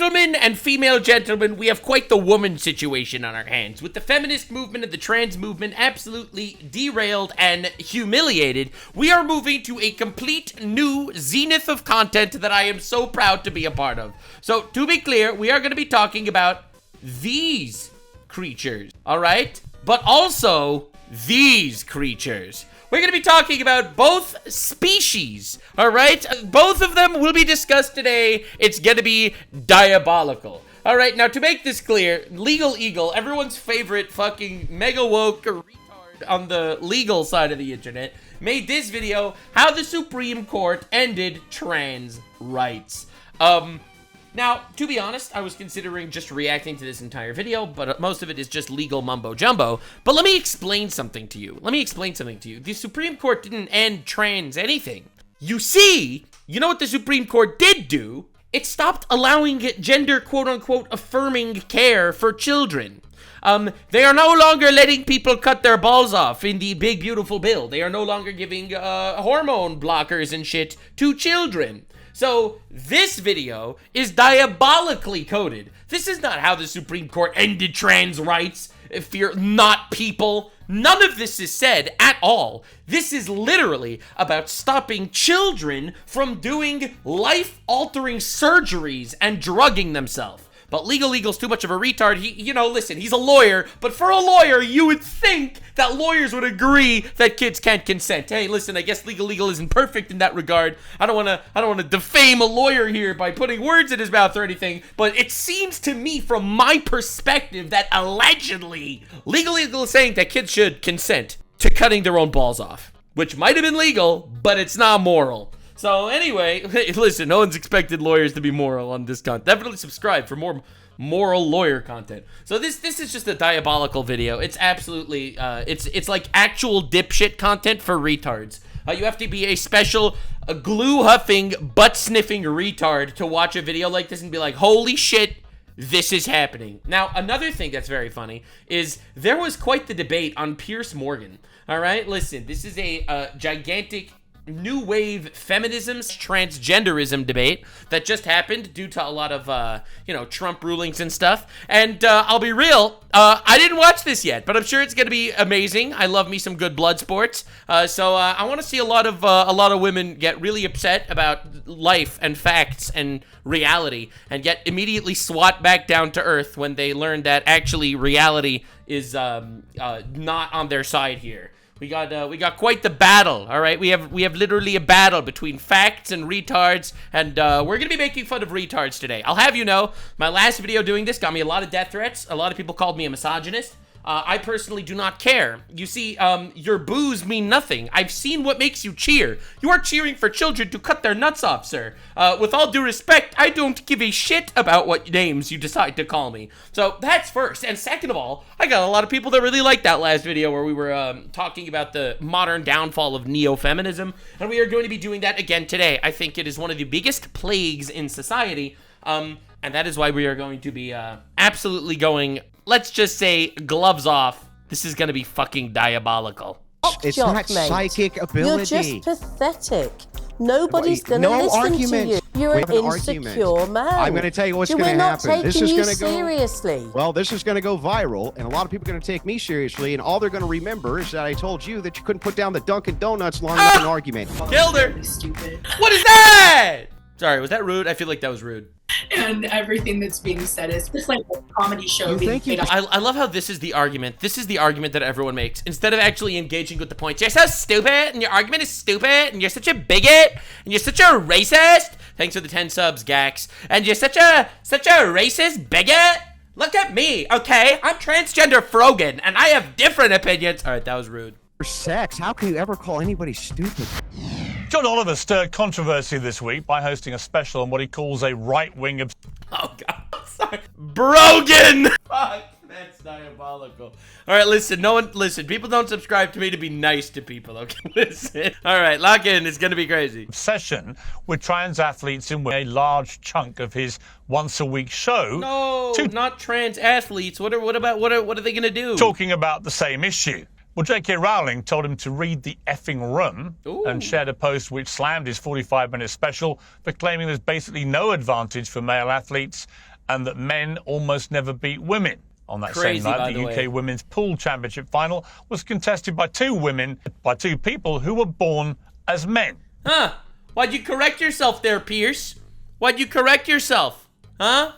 Gentlemen and female gentlemen, we have quite the woman situation on our hands. With the feminist movement and the trans movement absolutely derailed and humiliated, we are moving to a complete new zenith of content that I am so proud to be a part of. So, to be clear, we are going to be talking about these creatures, all right? But also these creatures. We're going to be talking about both species, all right? Both of them will be discussed today. It's going to be diabolical. All right, now to make this clear, Legal Eagle, everyone's favorite fucking mega woke retard on the legal side of the internet, made this video, How the Supreme Court Ended Trans Rights. Now, to be honest, I was considering just reacting to this entire video, but most of it is just legal mumbo-jumbo. But let me explain something to you. The Supreme Court didn't end trans anything. You see, you know what the Supreme Court did do? It stopped allowing gender, quote-unquote, affirming care for children. They are no longer letting people cut their balls off in the big, beautiful bill. They are no longer giving hormone blockers and shit to children. So, this video is diabolically coded. This is not how the Supreme Court ended trans rights, if you're not people. None of this is said at all. This is literally about stopping children from doing life-altering surgeries and drugging themselves. But Legal Eagle's too much of a retard. Listen, he's a lawyer, but for a lawyer, you would think that lawyers would agree that kids can't consent. Hey, listen, I guess Legal Eagle isn't perfect in that regard. I don't want to defame a lawyer here by putting words in his mouth or anything, but it seems to me from my perspective that allegedly Legal Eagle is saying that kids should consent to cutting their own balls off, which might have been legal, but it's not moral. So anyway, listen, no one's expected lawyers to be moral on this content. Definitely subscribe for more moral lawyer content. So this is just a diabolical video. It's absolutely, it's like actual dipshit content for retards. You have to be a special glue-huffing, butt-sniffing retard to watch a video like this and be like, holy shit, this is happening. Now, another thing that's very funny is there was quite the debate on Piers Morgan. All right, listen, this is a gigantic new wave feminism, transgenderism debate that just happened due to a lot of, Trump rulings and stuff. And I'll be real, I didn't watch this yet, but I'm sure it's going to be amazing. I love me some good blood sports. So I want to see a lot of women get really upset about life and facts and reality and get immediately swat back down to earth when they learn that actually reality is not on their side here. We got quite the battle, all right? We have literally a battle between facts and retards, and we're gonna be making fun of retards today. I'll have you know, my last video doing this got me a lot of death threats. A lot of people called me a misogynist. I personally do not care. You see, your boos mean nothing. I've seen what makes you cheer. You are cheering for children to cut their nuts off, sir. With all due respect, I don't give a shit about what names you decide to call me. So that's first. And second of all, I got a lot of people that really liked that last video where we were talking about the modern downfall of neo-feminism. And we are going to be doing that again today. I think it is one of the biggest plagues in society. And that is why we are going to be absolutely going, let's just say, gloves off. This is going to be fucking diabolical. It's not psychic ability. You're just pathetic. Nobody's going to listen to you. You're an insecure man. I'm going to tell you what's going to happen. This is going to go seriously. Well, this is going to go viral, and a lot of people are going to take me seriously, and all they're going to remember is that I told you that you couldn't put down the Dunkin' Donuts long enough in an argument. Killed her. Stupid. What is that? Sorry, was that rude? I feel like that was rude. And everything that's being said is just like a comedy show. I love how this is the argument. This is the argument that everyone makes. Instead of actually engaging with the points, you're so stupid, and your argument is stupid, and you're such a bigot, and you're such a racist. Thanks for the 10 subs, Gax. And you're such a racist bigot. Look at me, okay? I'm transgender Frogan, and I have different opinions. All right, that was rude. For sex, how can you ever call anybody stupid? John Oliver stirred controversy this week by hosting a special on what he calls a right-wing... Oh, God. Sorry. Brogan! Fuck, that's diabolical. All right, listen, people don't subscribe to me to be nice to people, okay? Listen. All right, lock in. It's going to be crazy. Obsession with trans athletes in a large chunk of his once-a-week show. No, not trans athletes. What are they going to do? Talking about the same issue. Well, J.K. Rowling told him to read The Effing Room and shared a post which slammed his 45-minute special for claiming there's basically no advantage for male athletes and that men almost never beat women. On that Crazy, same night, by the the UK way. Women's Pool Championship final was contested by two people who were born as men. Huh? Why'd you correct yourself there, Pierce? Why'd you correct yourself? Huh?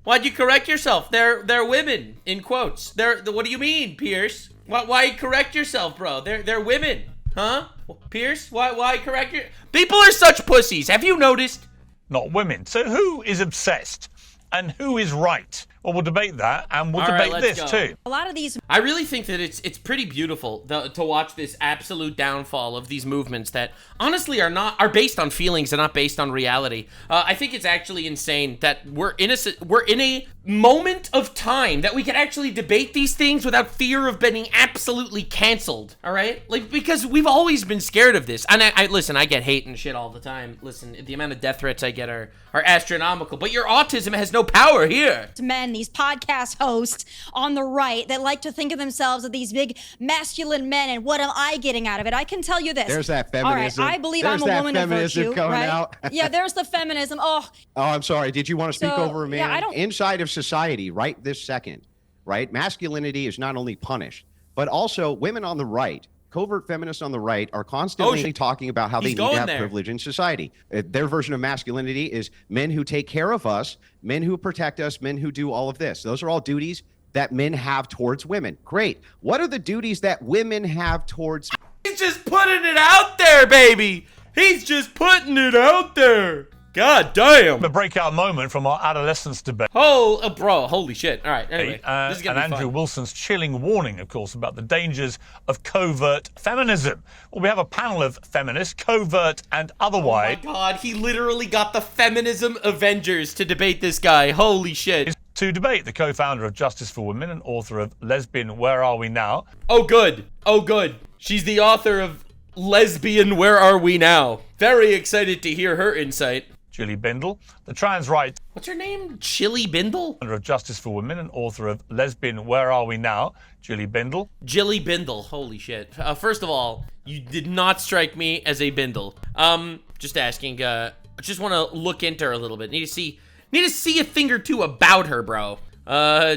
Why'd you correct yourself? They're women, in quotes. What do you mean, Pierce? Why correct yourself, bro? They're women. Huh? Pierce? Why correct your... People are such pussies. Have you noticed? Not women. So who is obsessed and who is right? Well, we'll debate that, and we'll All right, debate let's this go. too. A lot of these I really think that it's pretty beautiful to watch this absolute downfall of these movements that honestly are based on feelings and not based on reality. I think it's actually insane that we're in a moment of time that we can actually debate these things without fear of being absolutely canceled. All right, like, because we've always been scared of this. And I listen, I get hate and shit all the time. Listen, the amount of death threats I get are astronomical. But your autism has no power here. men, these podcast hosts on the right that like to think of themselves as these big masculine men, and what am I getting out of it? I can tell you this. There's that feminism. All right, I believe There's I'm a that woman of feminism virtue, coming right? out. Yeah, there's the feminism. Oh, I'm sorry. Did you want to speak So, over a man? yeah, I don't- Inside of society, right this second, right? Masculinity is not only punished, but also women on the right, covert feminists on the right, are constantly talking about how they he's need to going have there. privilege in society. Their version of masculinity is men who take care of us, men who protect us, men who do all of this. Those are all duties that men have towards women. Great. What are the duties that women have towards... He's just putting it out there, baby. He's just putting it out there. God damn. The breakout moment from our adolescence debate. Oh, bro, holy shit. All right, anyway, this is And gonna be Andrew fun. Wilson's chilling warning, of course, about the dangers of covert feminism. Well, we have a panel of feminists, covert and Oh otherwise. my god, he literally got the Feminism Avengers to debate this guy. Holy shit. To debate, the co-founder of Justice for Women and author of Lesbian, Where Are We Now? Oh, good. Oh, good. She's the author of Lesbian, Where Are We Now? Very excited to hear her insight. Julie Bindle, the trans rights What's her name? Chili Bindle? founder of Justice for Women and author of Lesbian, Where Are We Now? Julie Bindle. Jilly Bindle. Holy shit. First of all, you did not strike me as a Bindle. Just asking, just want to look into her a little bit. Need to see a thing or two about her, bro.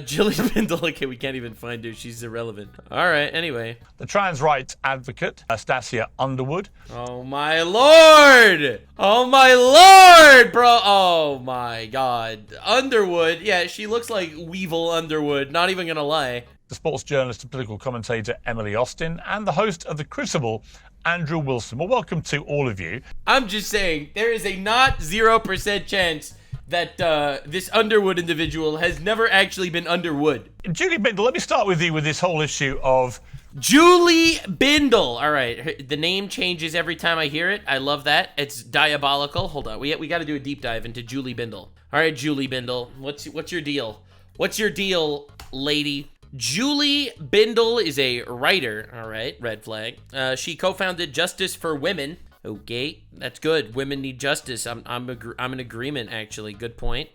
Jilly Bindle. Okay, we can't even find her. She's irrelevant. All right, anyway. The trans rights advocate, Stacia Underwood. Oh my lord! Oh my lord, bro! Oh my god. Underwood. Yeah, she looks like Weevil Underwood. Not even gonna lie. The sports journalist and political commentator, Emily Austin. And the host of The Crucible, Andrew Wilson. Well, welcome to all of you. I'm just saying, there is a not 0% chance that this Underwood individual has never actually been Underwood. Julie Bindle, let me start with you with this whole issue of Julie Bindle. All right, the name changes every time I hear it. I love that. It's diabolical. Hold on, we got to do a deep dive into Julie Bindle. All right, Julie Bindle, what's your deal? What's your deal, lady? Julie Bindle is a writer. All right, red flag. She co-founded Justice for Women. Okay, that's good. Women need justice. I'm in agreement, actually. Good point.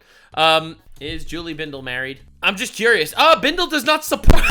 Is Julie Bindle married? I'm just curious. Bindle does not support...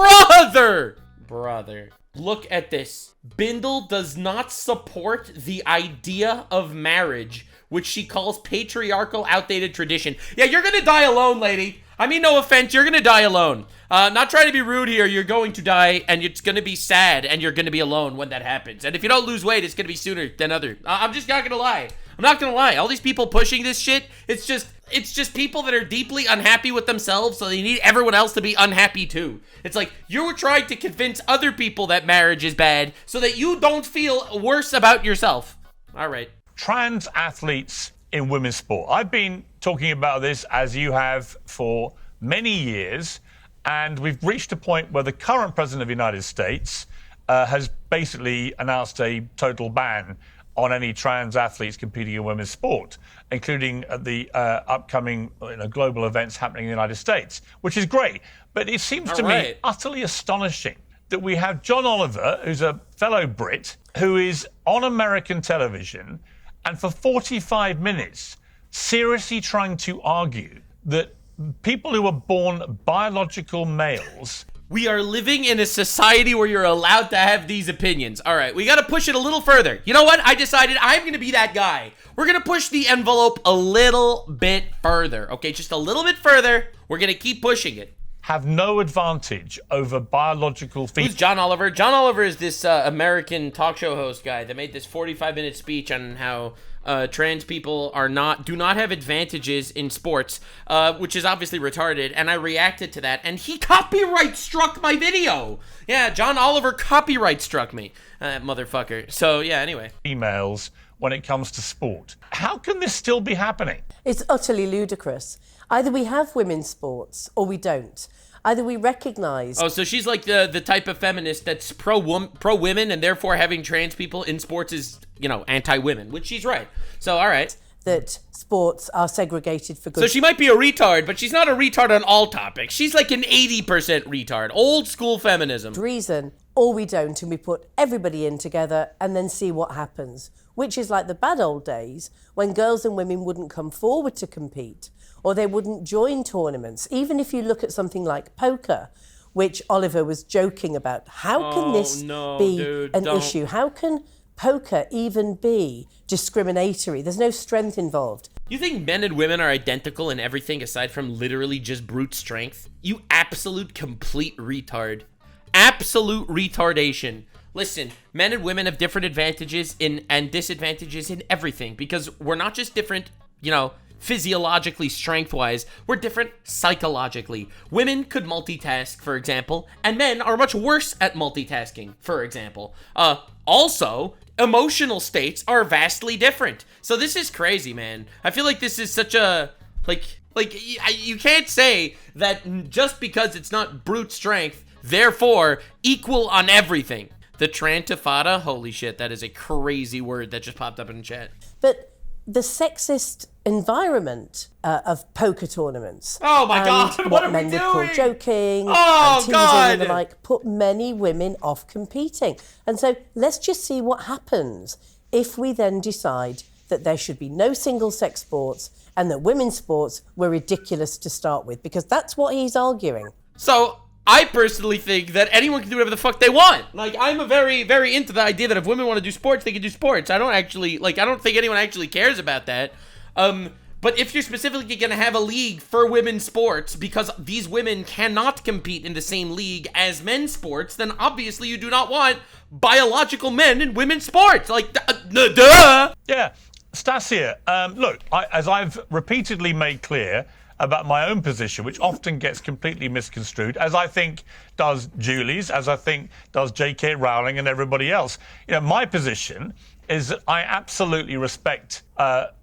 Brother. Look at this. Bindle does not support the idea of marriage, which she calls patriarchal, outdated tradition. Yeah, you're gonna die alone, lady. I mean, no offense, you're gonna die alone. Not trying to be rude here, you're going to die, and it's gonna be sad, and you're gonna be alone when that happens. And if you don't lose weight, it's gonna be sooner than other. I'm just not gonna lie. I'm not gonna lie. All these people pushing this shit, it's just people that are deeply unhappy with themselves, so they need everyone else to be unhappy too. It's like, you're trying to convince other people that marriage is bad, so that you don't feel worse about yourself. All right. trans athletes in women's sport. I've been talking about this, as you have, for many years, and we've reached a point where the current president of the United States has basically announced a total ban on any trans athletes competing in women's sport, including at the upcoming global events happening in the United States, which is great. But it seems to me utterly astonishing that we have John Oliver, who's a fellow Brit, who is on American television and for 45 minutes seriously trying to argue that people who are born biological males We are living in a society where you're allowed to have these opinions. All right, we got to push it a little further. You know what? I decided I'm going to be that guy. We're going to push the envelope a little bit further. Okay, just a little bit further. We're going to keep pushing it. Have no advantage over biological females. Who's John Oliver? John Oliver is this American talk show host guy that made this 45-minute speech on how trans people do not have advantages in sports, which is obviously retarded, and I reacted to that, and he copyright struck my video. Yeah, John Oliver copyright struck me, motherfucker. So yeah, anyway. Females when it comes to sport. How can this still be happening? It's utterly ludicrous. Either we have women's sports or we don't. Either we recognise... Oh, so she's like the type of feminist that's pro-women, and therefore having trans people in sports is, anti-women, which she's right. So, all right. That sports are segregated for good. So she might be a retard, but she's not a retard on all topics. She's like an 80% retard. Old school feminism. Reason, or we don't, and we put everybody in together and then see what happens. Which is like the bad old days when girls and women wouldn't come forward to compete, or they wouldn't join tournaments. Even if you look at something like poker, which Oliver was joking about. How can this be an issue? How can poker even be discriminatory? There's no strength involved. You think men and women are identical in everything aside from literally just brute strength? You absolute complete retard. Absolute retardation. Listen, men and women have different advantages and disadvantages in everything because we're not just different, physiologically, strength-wise, we're different psychologically. Women could multitask, for example, and men are much worse at multitasking, for example. Also, emotional states are vastly different. So this is crazy, man. I feel like this is such a, you can't say that just because it's not brute strength, therefore equal on everything. The trantifada, holy shit, that is a crazy word that just popped up in chat. But the sexist environment of poker tournaments. Oh my God, what are men we would call doing? joking Oh, and teasing God. and the like, put many women off competing. And so let's just see what happens if we then decide that there should be no single-sex sports and that women's sports were ridiculous to start with, because that's what he's arguing. So I personally think that anyone can do whatever the fuck they want. Like, I'm very, very into the idea that if women want to do sports, they can do sports. I don't think anyone actually cares about that. But if you're specifically going to have a league for women's sports because these women cannot compete in the same league as men's sports, then obviously you do not want biological men in women's sports. Like, duh! Yeah, Stasia, look, as I've repeatedly made clear about my own position, which often gets completely misconstrued, as I think does Julie's, as I think does J.K. Rowling and everybody else. My position is that I absolutely respect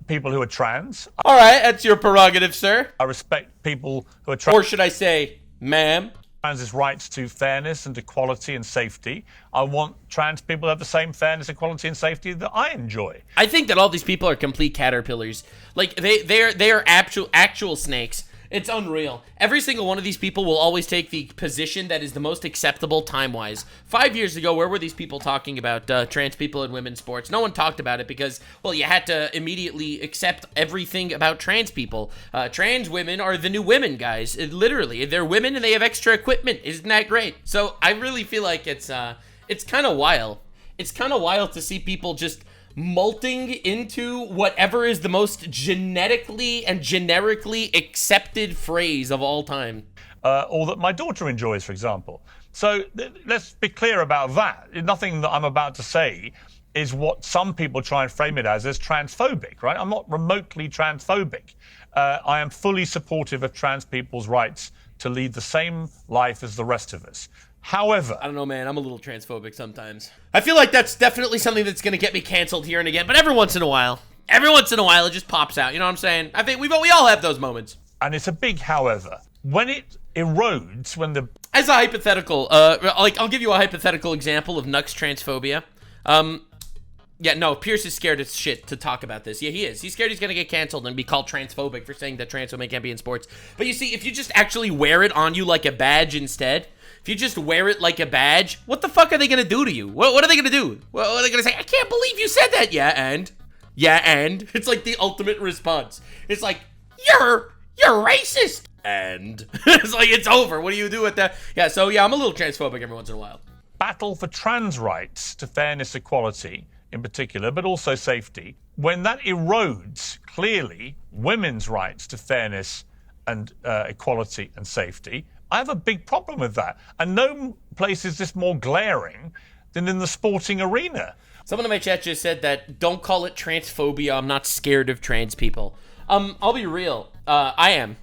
people who are trans. All right, that's your prerogative, sir. I respect people who are trans. Or should I say, ma'am? Trans' rights to fairness and equality and safety. I want trans people to have the same fairness, equality, and safety that I enjoy. I think that all these people are complete caterpillars. Like, they are actual snakes. It's unreal. Every single one of these people will always take the position that is the most acceptable time-wise. 5 years ago, where were these people talking about trans people in women's sports? No one talked about it because, well, you had to immediately accept everything about trans people. Trans women are the new women, guys. Literally, they're women and they have extra equipment. Isn't that great? So I really feel like it's kind of wild. It's kind of wild to see people just molting into whatever is the most genetically and generically accepted phrase of all time. Or that my daughter enjoys, for example. So let's be clear about that. Nothing that I'm about to say is what some people try and frame it as transphobic, right? I'm not remotely transphobic. I am fully supportive of trans people's rights to lead the same life as the rest of us. However, I don't know, man. I'm a little transphobic sometimes. I feel like that's definitely something that's going to get me canceled here and again, but every once in a while it just pops out. You know what I'm saying? I think we all have those moments. And it's a big however. When it erodes, as a hypothetical, I'll give you a hypothetical example of Nux transphobia. Yeah, no, Pierce is scared as shit to talk about this. Yeah, he is. He's scared he's going to get canceled and be called transphobic for saying that trans women can't be in sports. But you see, if you just actually wear it on you like a badge instead, if you just wear it like a badge, what the fuck are they going to do to you? What are they going to do? What are they going to say? I can't believe you said that. Yeah, and? It's like the ultimate response. It's like, you're racist. and it's like, it's over. What do you do with that? Yeah, so yeah, I'm a little transphobic every once in a while. Battle for trans rights to fairness, equality in particular, but also safety, when that erodes clearly women's rights to fairness and equality and safety, I have a big problem with that. And no place is this more glaring than in the sporting arena. Someone in my chat just said that, don't call it transphobia. I'm not scared of trans people. I'll be real. I am.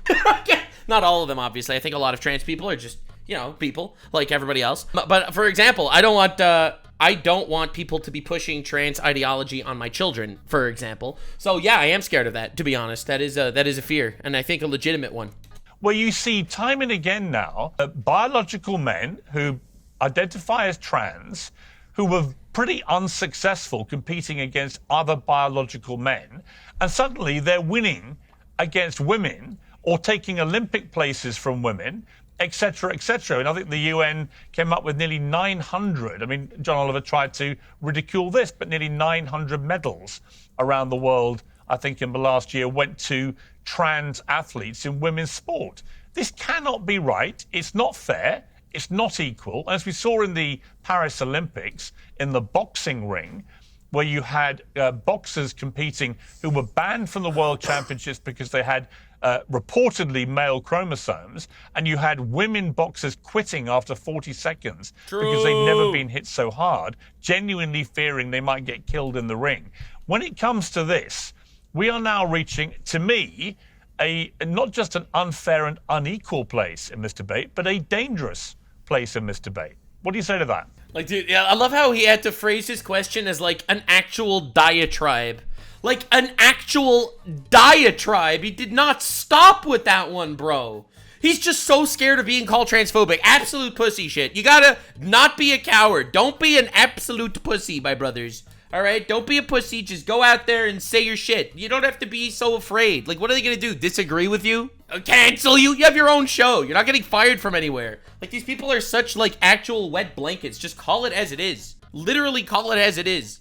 Not all of them, obviously. I think a lot of trans people are just, you know, people like everybody else. But for example, I don't want people to be pushing trans ideology on my children, for example. So yeah, I am scared of that, to be honest. That is a fear, and I think a legitimate one. Well, you see time and again now, biological men who identify as trans, who were pretty unsuccessful competing against other biological men, and suddenly they're winning against women or taking Olympic places from women, etc., etc. And I think the UN came up with nearly 900. I mean, John Oliver tried to ridicule this, but nearly 900 medals around the world, I think, in the last year went to trans athletes in women's sport. This cannot be right. It's not fair. It's not equal. As we saw in the Paris Olympics, in the boxing ring, where you had boxers competing who were banned from the World Championships because they had reportedly male chromosomes, and you had women boxers quitting after 40 seconds because they'd never been hit so hard, genuinely fearing they might get killed in the ring. When it comes to this, we are now reaching, to me, not just an unfair and unequal place in this debate, but a dangerous place in this debate. What do you say to that? Like, dude, yeah, I love how he had to phrase his question as like an actual diatribe. Like an actual diatribe. He did not stop with that one, bro. He's just so scared of being called transphobic. Absolute pussy shit. You gotta not be a coward. Don't be an absolute pussy, my brothers. All right? Don't be a pussy. Just go out there and say your shit. You don't have to be so afraid. Like, what are they gonna do? Disagree with you? Cancel you? You have your own show. You're not getting fired from anywhere. Like, these people are such, like, actual wet blankets. Just call it as it is. Literally call it as it is.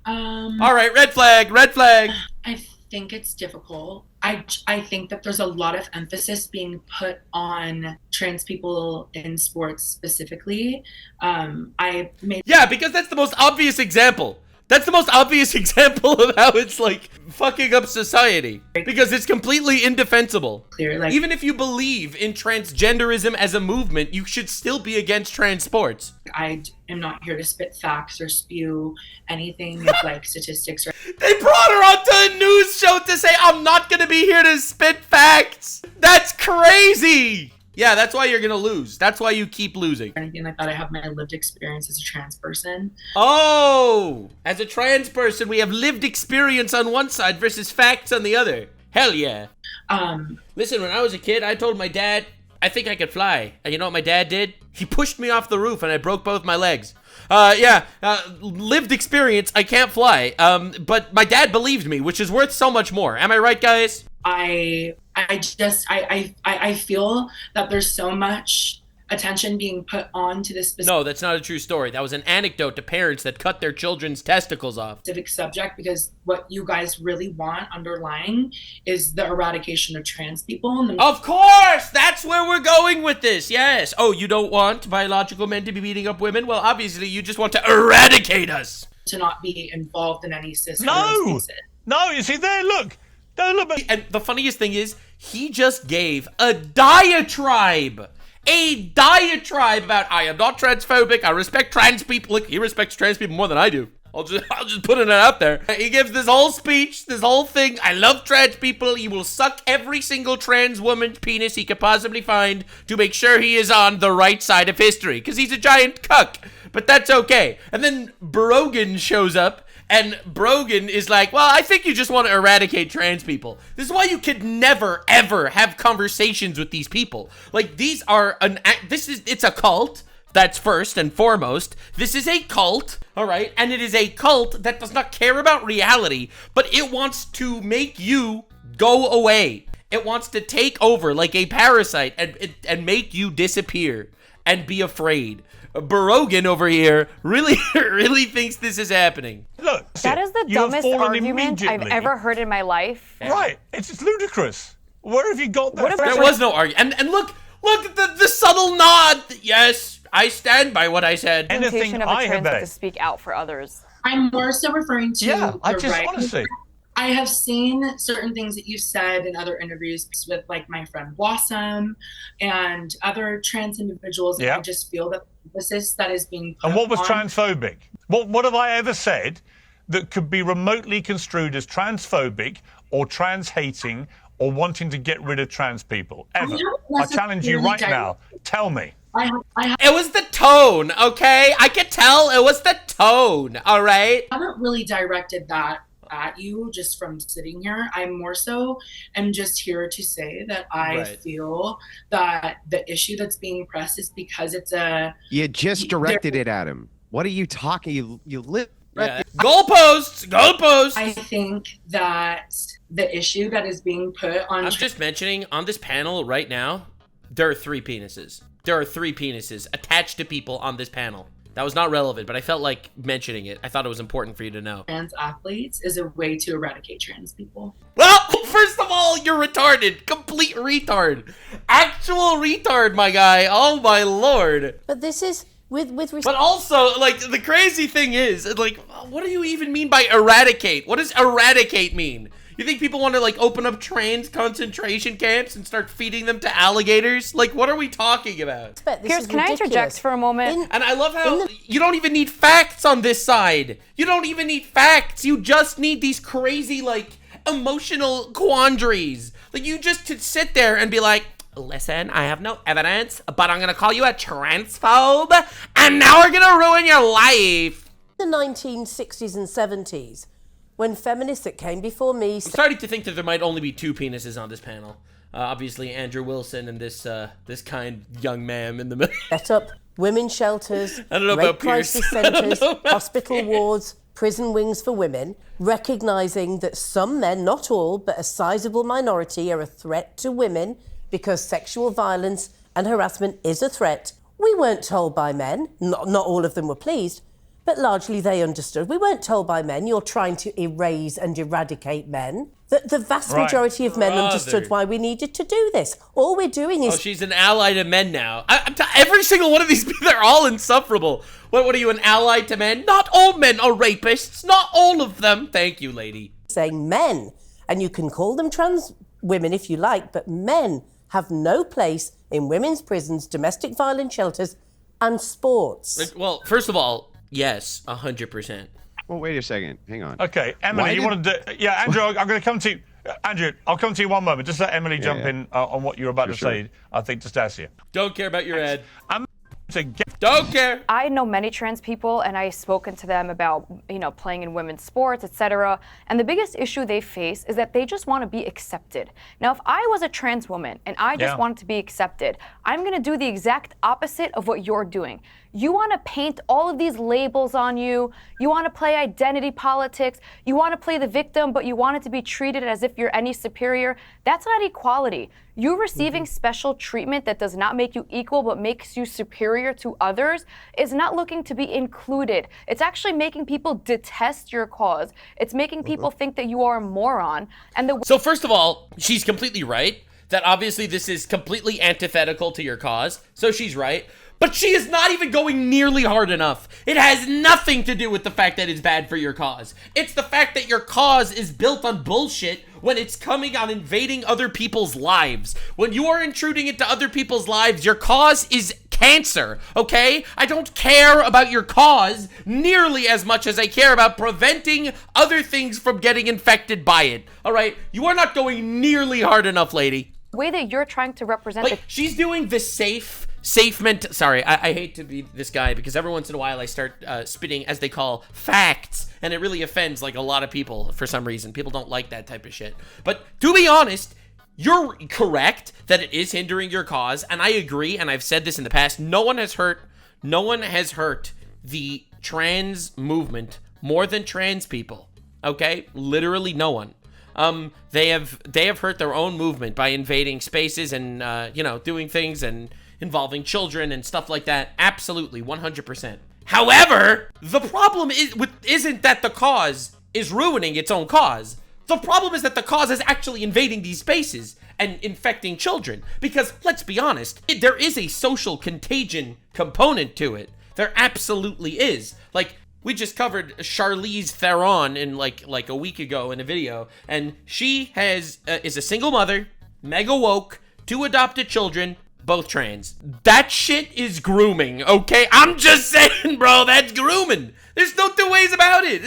All right, red flag, red flag. I think it's difficult. I think that there's a lot of emphasis being put on trans people in sports specifically. Yeah, because that's the most obvious example. That's the most obvious example of how it's like fucking up society, because it's completely indefensible. Clear, like, even if you believe in transgenderism as a movement, you should still be against trans sports. I am not here to spit facts or spew anything with like statistics. They brought her onto a news show to say, I'm not gonna be here to spit facts. That's crazy. Yeah, that's why you're gonna lose. That's why you keep losing. Anything like that. I have my lived experience as a trans person. Oh, as a trans person, we have lived experience on one side versus facts on the other. Hell yeah. Listen, when I was a kid, I told my dad I think I could fly. And you know what my dad did? He pushed me off the roof and I broke both my legs. Lived experience, I can't fly. But my dad believed me, which is worth so much more. Am I right, guys? I feel that there's so much attention being put on to this No, that's not a true story. That was an anecdote to parents that cut their children's testicles off. Specific subject, because what you guys really want underlying is the eradication of trans people. Of course! That's where we're going with this, yes. Oh, you don't want biological men to be beating up women? Well, obviously, you just want to eradicate us. To not be involved in any system. No, you see there, look. And the funniest thing is, he just gave a diatribe. A diatribe about, I am not transphobic, I respect trans people. Look, he respects trans people more than I do. I'll just put it out there. He gives this whole speech, this whole thing. I love trans people. He will suck every single trans woman's penis he could possibly find to make sure he is on the right side of history, because he's a giant cuck. But that's okay. And then Brogan shows up, and Brogan is like, well, I think you just want to eradicate trans people. This is why you could never, ever have conversations with these people. Like, these are it's a cult. That's first and foremost. This is a cult, all right? And it is a cult that does not care about reality, but it wants to make you go away. It wants to take over like a parasite and make you disappear and be afraid. Brogan over here really thinks this is happening. Look, that is the dumbest argument I've ever heard in my life. Right. It's ludicrous. Where have you got that? There was no argument. And look at the subtle nod. Yes, I stand by what I said. Anything Of a I trans have to speak out for others. I'm more so referring to Yeah, I the just right. want to say. I have seen certain things that you've said in other interviews with like my friend Blossom and other trans individuals. Yeah. And I just feel that the emphasis that is being put And what was on transphobic? What have I ever said that could be remotely construed as transphobic or trans-hating or wanting to get rid of trans people? Ever. I challenge you right now. Tell me. I It was the tone, okay? I could tell it was the tone, all right? haven't really directed that at you just from sitting here. I more so am just here to say that I Right. feel that the issue that's being pressed is because it's a You just directed it at him. What are you talking? You live. Yeah. Goalposts! I think that the issue that is being put on I'm just mentioning on this panel right now, there are 3 penises. There are 3 penises attached to people on this panel. That was not relevant, but I felt like mentioning it. I thought it was important for you to know. trans athletes is a way to eradicate trans people. Well, first of all, you're retarded. Complete retard. Actual retard, my guy. Oh, my lord. But this is with But also, like, the crazy thing is, like, what do you even mean by eradicate? What does eradicate mean? You think people want to, like, open up trans concentration camps and start feeding them to alligators? Like, what are we talking about? Pierce, can I interject for a moment? And I love how you don't even need facts on this side. You don't even need facts. You just need these crazy, like, emotional quandaries. Like, you just to sit there and be like, listen, I have no evidence, but I'm gonna call you a transphobe, and now we're gonna ruin your life. the 1960s and 70s, when feminists that came before me I'm starting to think that there might only be 2 penises on this panel. Obviously, Andrew Wilson and this kind young man in the middle. set up women's shelters, I don't know rape about Pierce. crisis I don't centres, know about hospital wards, prison wings for women, recognising that some men, not all, but a sizable minority, are a threat to women because sexual violence and harassment is a threat. We weren't told by men, not all of them were pleased, but largely they understood. We weren't told by men, you're trying to erase and eradicate men. The vast Right. majority of men understood why we needed to do this. All we're doing is... Oh, she's an ally to men now. Every single one of these people, they're all insufferable. What are you, an ally to men? Not all men are rapists. Not all of them. Thank you, lady. saying men, and you can call them trans women if you like, but men have no place in women's prisons, domestic violence shelters, and sports. Well, first of all, yes, 100%. Well, wait a second. Hang on. Okay, Emily, you want to do... Yeah, Andrew, I'm going to come to you. Andrew, I'll come to you one moment. Just let Emily jump in on what you're about to say, I think, to Stasia. Don't care about your ad. I'm to get... Don't care. I know many trans people, and I've spoken to them about, playing in women's sports, etc. And the biggest issue they face is that they just want to be accepted. Now, if I was a trans woman and I just wanted to be accepted, I'm going to do the exact opposite of what you're doing. You want to paint all of these labels on you. You want to play identity politics. You want to play the victim, but you want it to be treated as if you're any superior. That's not equality. You receiving special treatment that does not make you equal but makes you superior to others is not looking to be included. It's actually making people detest your cause. It's making people think that you are a moron. And So first of all, she's completely right that obviously this is completely antithetical to your cause. So she's right. But she is not even going nearly hard enough. It has nothing to do with the fact that it's bad for your cause. It's the fact that your cause is built on bullshit when it's coming on invading other people's lives. When you are intruding into other people's lives, your cause is cancer, okay? I don't care about your cause nearly as much as I care about preventing other things from getting infected by it, all right? You are not going nearly hard enough, lady. the way that you're trying to represent Like, she's doing the safe sorry, I hate to be this guy because every once in a while I start spitting, as they call, facts, and it really offends like a lot of people for some reason. People don't like that type of shit. But to be honest, you're correct that it is hindering your cause, and I agree, and I've said this in the past. No one has hurt the trans movement more than trans people. Okay? Literally no one. They have hurt their own movement by invading spaces and doing things and involving children and stuff like that. Absolutely, 100%. However, the problem isn't that the cause is ruining its own cause. The problem is that the cause is actually invading these spaces and infecting children. Because let's be honest, there is a social contagion component to it. There absolutely is. Like, we just covered Charlize Theron in like a week ago in a video, and she is a single mother, mega woke, 2 adopted children, both trans. That shit is grooming, okay? I'm just saying, bro, that's grooming. There's no 2 ways about it.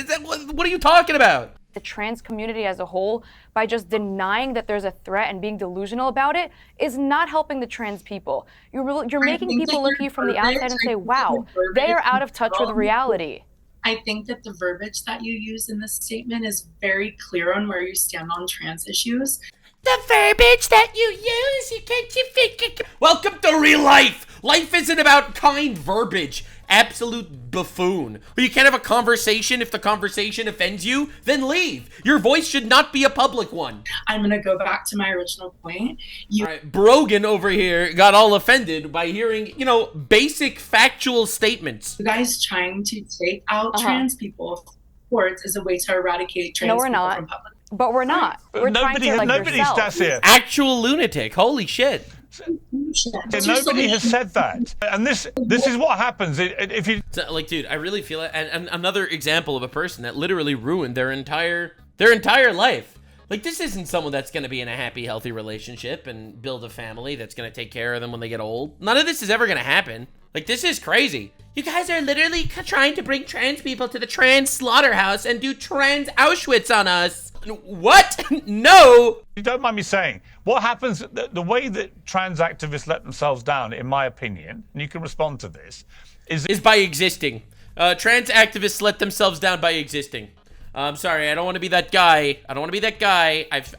What are you talking about? The trans community as a whole, by just denying that there's a threat and being delusional about it, is not helping the trans people. You're making people look at you from the outside and say, wow, they are out of touch with reality. I think that the verbiage that you use in this statement is very clear on where you stand on trans issues. The verbiage that you use, you can't. Welcome to real life. Life isn't about kind verbiage. Absolute buffoon. Or you can't have a conversation. If the conversation offends you, then leave. Your voice should not be a public one. I'm going to go back to my original point. All right, Brogan over here got all offended by hearing, basic factual statements. You guys trying to take out trans people from sports as a way to eradicate trans people from public. But we're not. We're nobody stats here. Actual lunatic. Holy shit. Nobody has said that, and this is what happens if you dude. I really feel it, and another example of a person that literally ruined their entire life. Like, this isn't someone that's going to be in a happy, healthy relationship and build a family that's going to take care of them when they get old. None of this is ever going to happen. Like, this is crazy. You guys are literally trying to bring trans people to the trans slaughterhouse and do trans Auschwitz on us. What? No! You don't mind me saying, what happens, the way that trans activists let themselves down, in my opinion, and you can respond to this, is by existing. Trans activists let themselves down by existing. I'm sorry, I don't want to be that guy.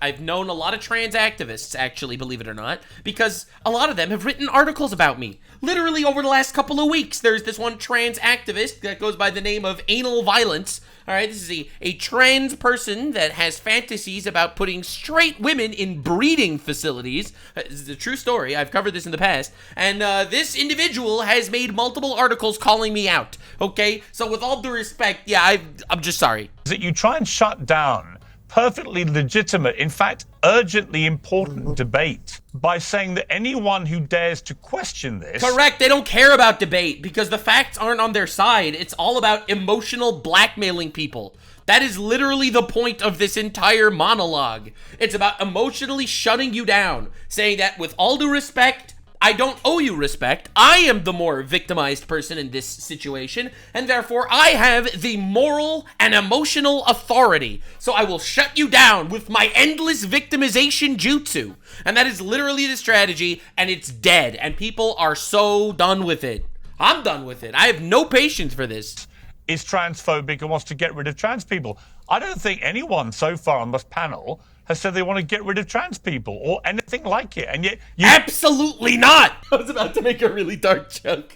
I've known a lot of trans activists, actually, believe it or not, because a lot of them have written articles about me. Literally over the last couple of weeks, there's this one trans activist that goes by the name of Anal Violence. All right, this is a trans person that has fantasies about putting straight women in breeding facilities. This is a true story. I've covered this in the past. And this individual has made multiple articles calling me out. Okay, so with all due respect, yeah, I'm just sorry. That you try and shut down perfectly legitimate, in fact, urgently important debate by saying that anyone who dares to question this... Correct, they don't care about debate because the facts aren't on their side. It's all about emotional blackmailing people. That is literally the point of this entire monologue. It's about emotionally shutting you down, saying that with all due respect, I don't owe you respect. I am the more victimized person in this situation, and therefore I have the moral and emotional authority. So I will shut you down with my endless victimization jutsu. And that is literally the strategy, and it's dead. And people are so done with it. I'm done with it. I have no patience for this. Is transphobic and wants to get rid of trans people. I don't think anyone so far on this panel has said they want to get rid of trans people or anything like it, and yet you... Absolutely not! I was about to make a really dark joke.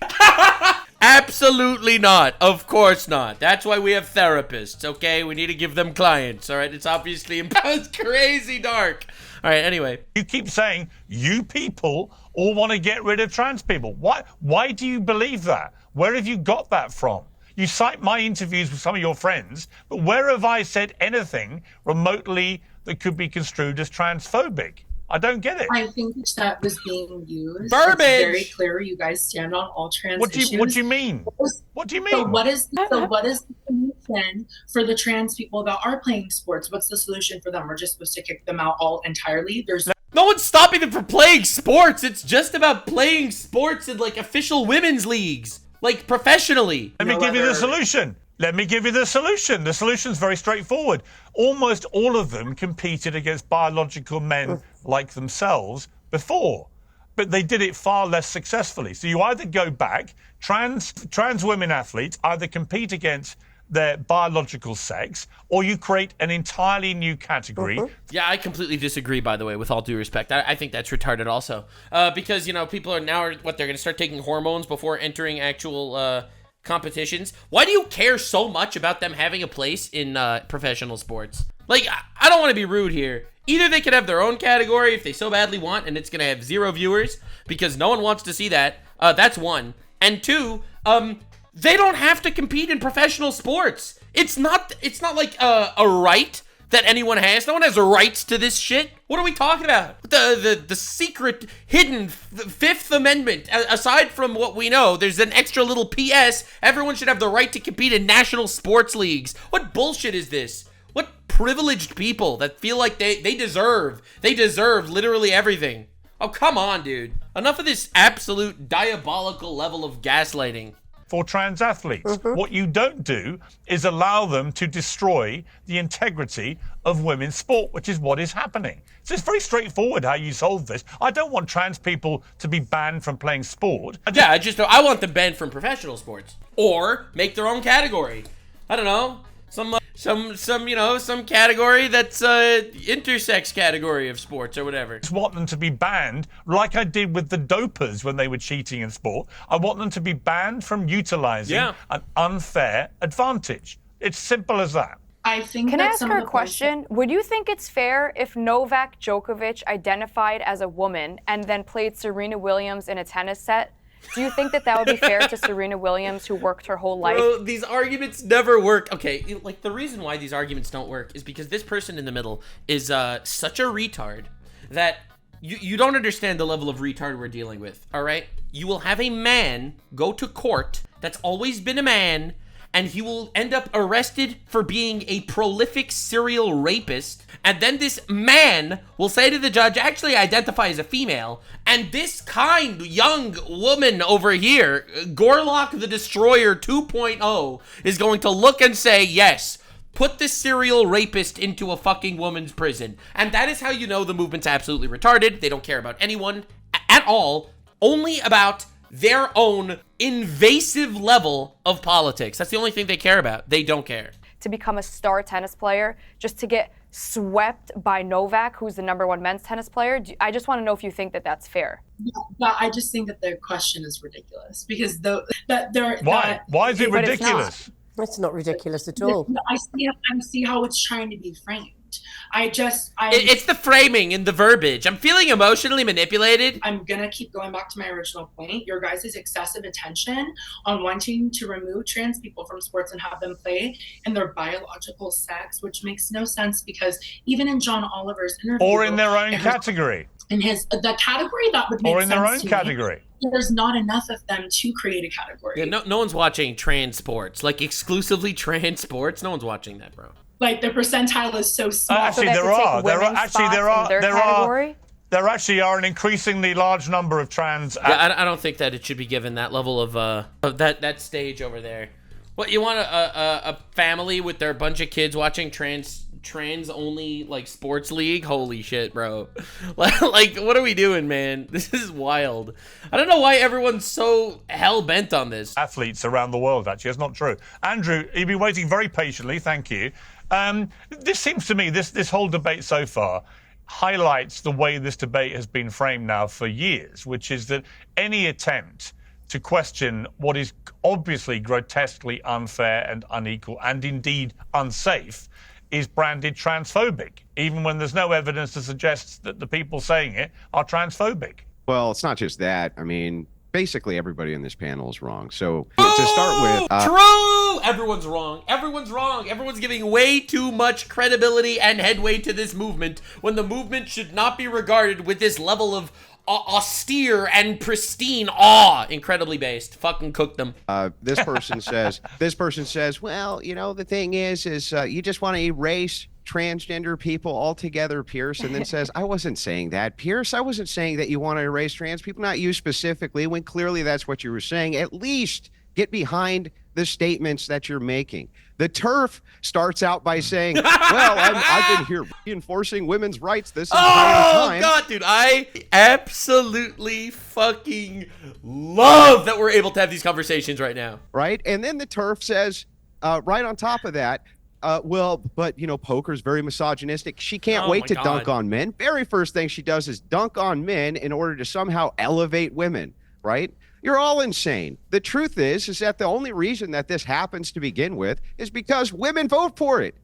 Absolutely not. Of course not. That's why we have therapists, okay? We need to give them clients, all right? It's obviously crazy dark. All right, anyway. You keep saying you people all want to get rid of trans people. Why do you believe that? Where have you got that from? You cite my interviews with some of your friends, but where have I said anything remotely that could be construed as transphobic? I don't get it. I think that was being used. Verbiage. It's very clear you guys stand on all trans issues. What do you mean? What do you mean? So what is the solution for the trans people that are playing sports? What's the solution for them? We're just supposed to kick them out all entirely? No one's stopping them from playing sports. It's just about playing sports in like official women's leagues. Like, professionally. Let me give you the solution. The solution's very straightforward. Almost all of them competed against biological men like themselves before, but they did it far less successfully. So you either go back, trans women athletes either compete against their biological sex, or you create an entirely new category. Yeah, I completely disagree, by the way, with all due respect. I think that's retarded also. Because, people are now, they're going to start taking hormones before entering actual competitions. Why do you care so much about them having a place in professional sports? Like, I don't want to be rude here. Either they could have their own category if they so badly want, and it's going to have 0 viewers, because no one wants to see that. That's one. And two, they don't have to compete in professional sports. It's not like a right that anyone has. No one has rights to this shit. What are we talking about? The secret, hidden Fifth Amendment. Aside from what we know, there's an extra little PS. Everyone should have the right to compete in national sports leagues. What bullshit is this? What privileged people that feel like they deserve literally everything. Oh, come on, dude. Enough of this absolute diabolical level of gaslighting. For trans athletes. What you don't do is allow them to destroy the integrity of women's sport, which is what is happening. So it's very straightforward how you solve this. I don't want trans people to be banned from playing sport. I want them banned from professional sports. Or make their own category. I don't know. Some category that's intersex category of sports or whatever. I just want them to be banned, like I did with the dopers when they were cheating in sport. I want them to be banned from utilizing an unfair advantage. It's simple as that. I think. Can I ask her a question? Would you think it's fair if Novak Djokovic identified as a woman and then played Serena Williams in a tennis set? Do you think that would be fair to Serena Williams, who worked her whole life? Bro, these arguments never work. Okay, like, the reason why these arguments don't work is because this person in the middle is such a retard that you don't understand the level of retard we're dealing with, all right? You will have a man go to court that's always been a man, and he will end up arrested for being a prolific serial rapist. And then this man will say to the judge, actually identify as a female. And this kind young woman over here, Gorlock the Destroyer 2.0, is going to look and say, yes, put this serial rapist into a fucking woman's prison. And that is how you know the movement's absolutely retarded. They don't care about anyone at all, only about their own invasive level of politics. That's the only thing they care about. They don't care. To become a star tennis player, just to get swept by Novak, who's the #1 men's tennis player. I just want to know if you think that that's fair. Yeah, I just think that the question is ridiculous because Why is it ridiculous? It's not ridiculous at all. I see how it's trying to be framed. It's the framing and the verbiage. I'm feeling emotionally manipulated. I'm gonna keep going back to my original point. Your guys' excessive attention on wanting to remove trans people from sports and have them play in their biological sex, which makes no sense because even in John Oliver's interview, or in their own category, the category that would make sense, or in their own category. There's not enough of them to create a category. Yeah, no one's watching trans sports, like exclusively trans sports. No one's watching that, bro. Like the percentile is so small. Actually, so there actually are an increasingly large number of trans. Yeah, I don't think that it should be given that level of that stage over there. What, you want a family with their bunch of kids watching trans only like sports league? Holy shit, bro. Like, what are we doing, man? This is wild. I don't know why everyone's so hell-bent on this. Athletes around the world, actually. That's not true. Andrew, you've been waiting very patiently. Thank you. This seems to me, this whole debate so far highlights the way this debate has been framed now for years, which is that any attempt to question what is obviously grotesquely unfair and unequal and indeed unsafe is branded transphobic, even when there's no evidence to suggest that the people saying it are transphobic. Well, it's not just that. I mean, basically everybody in this panel is wrong. So to start with... True! Everyone's wrong. Everyone's wrong. Everyone's giving way too much credibility and headway to this movement when the movement should not be regarded with this level of austere and pristine awe. Incredibly based. Fucking cook them. This person says, well, you know, the thing is you just want to erase transgender people altogether, Pierce, and then says, I wasn't saying that, Pierce. I wasn't saying that you want to erase trans people, not you specifically, when clearly that's what you were saying. At least get behind the statements that you're making. The TERF starts out by saying, well, I've been here reinforcing women's rights this entire time. Oh, God, dude, I absolutely fucking love that we're able to have these conversations right now. Right? And then the TERF says, right on top of that, well, but, you know, poker's very misogynistic. She can't wait to dunk on men. Very first thing she does is dunk on men in order to somehow elevate women, right? You're all insane. The truth is that the only reason that this happens to begin with is because women vote for it.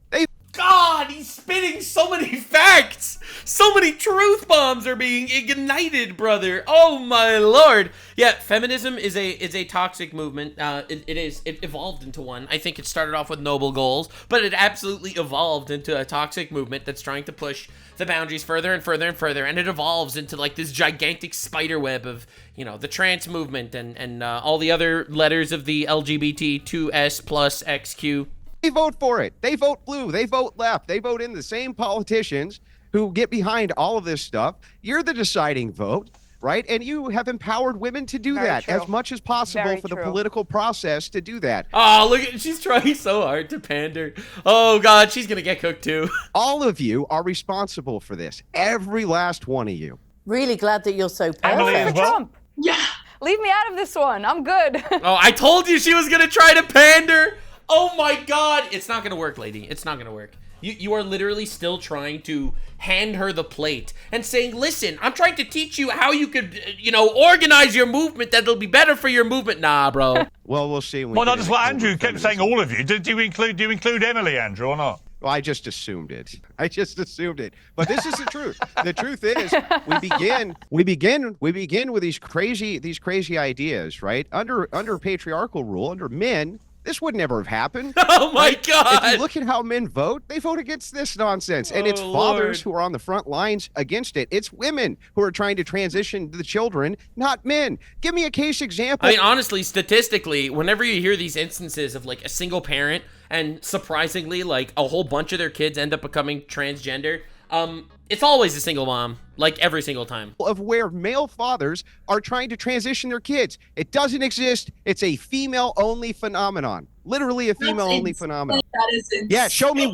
God, he's spitting so many facts. So many truth bombs are being ignited, brother. Oh my lord. Yeah, feminism is a toxic movement. It evolved into one. I think it started off with noble goals, but it absolutely evolved into a toxic movement that's trying to push the boundaries further and further and further, and it evolves into like this gigantic spider web of, you know, the trans movement and all the other letters of the LGBT2S plus XQ. They vote for it. They vote blue. They vote left. They vote in the same politicians who get behind all of this stuff. You're the deciding vote, right? And you have empowered women to do that as much as possible for the political process to do that. Oh, look at, she's trying so hard to pander. Oh God, she's gonna get cooked too. All of you are responsible for this. Every last one of you. Really glad that you're so Emily as perfect. well? Trump. Yeah. Leave me out of this one. I'm good. Oh, I told you she was gonna try to pander. Oh my God, it's not gonna work, lady. It's not gonna work. You are literally still trying to hand her the plate and saying, listen, I'm trying to teach you how you could, you know, organize your movement that'll be better for your movement. Nah, bro. Well, we'll see. Well, not just what Andrew kept saying, all of you. Do you include Emily, Andrew, or not? Well, I just assumed it. But this is the truth. The truth is, we begin with these crazy ideas, right? Under patriarchal rule, under men, this would never have happened. Oh my God. If you look at how men vote, they vote against this nonsense. And it's fathers who are on the front lines against it. It's women who are trying to transition the children, not men. Give me a case example. I mean, honestly, statistically, whenever you hear these instances of like a single parent and surprisingly like a whole bunch of their kids end up becoming transgender, it's always a single mom, like every single time. Of where male fathers are trying to transition their kids. It doesn't exist. It's a female-only phenomenon. Literally a female-only phenomenon. That is insane. Yeah, show me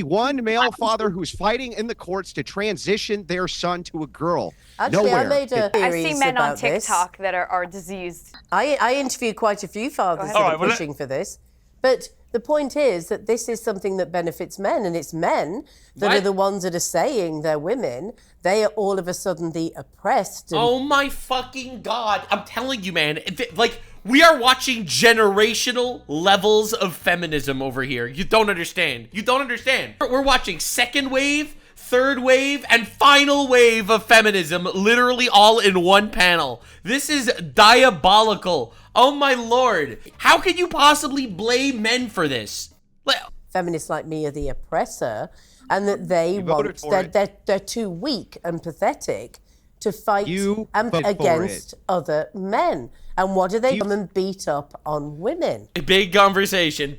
one male father who's fighting in the courts to transition their son to a girl. Actually, Nowhere. I made a I series see men on about this. TikTok that are diseased. I interviewed quite a few fathers that All are right, well, pushing for this. But the point is that this is something that benefits men, and it's men that What? are the ones that are saying they're women. They are all of a sudden the oppressed. And Oh my fucking God. I'm telling you, man, like, we are watching generational levels of feminism over here. You don't understand. We're watching second wave, third wave, and final wave of feminism, literally all in one panel. This is diabolical. Oh my lord. How can you possibly blame men for this? feminists like me are the oppressor, and that they voted for they're too weak and pathetic to fight against other men. And what do they come and beat up on women? Big conversation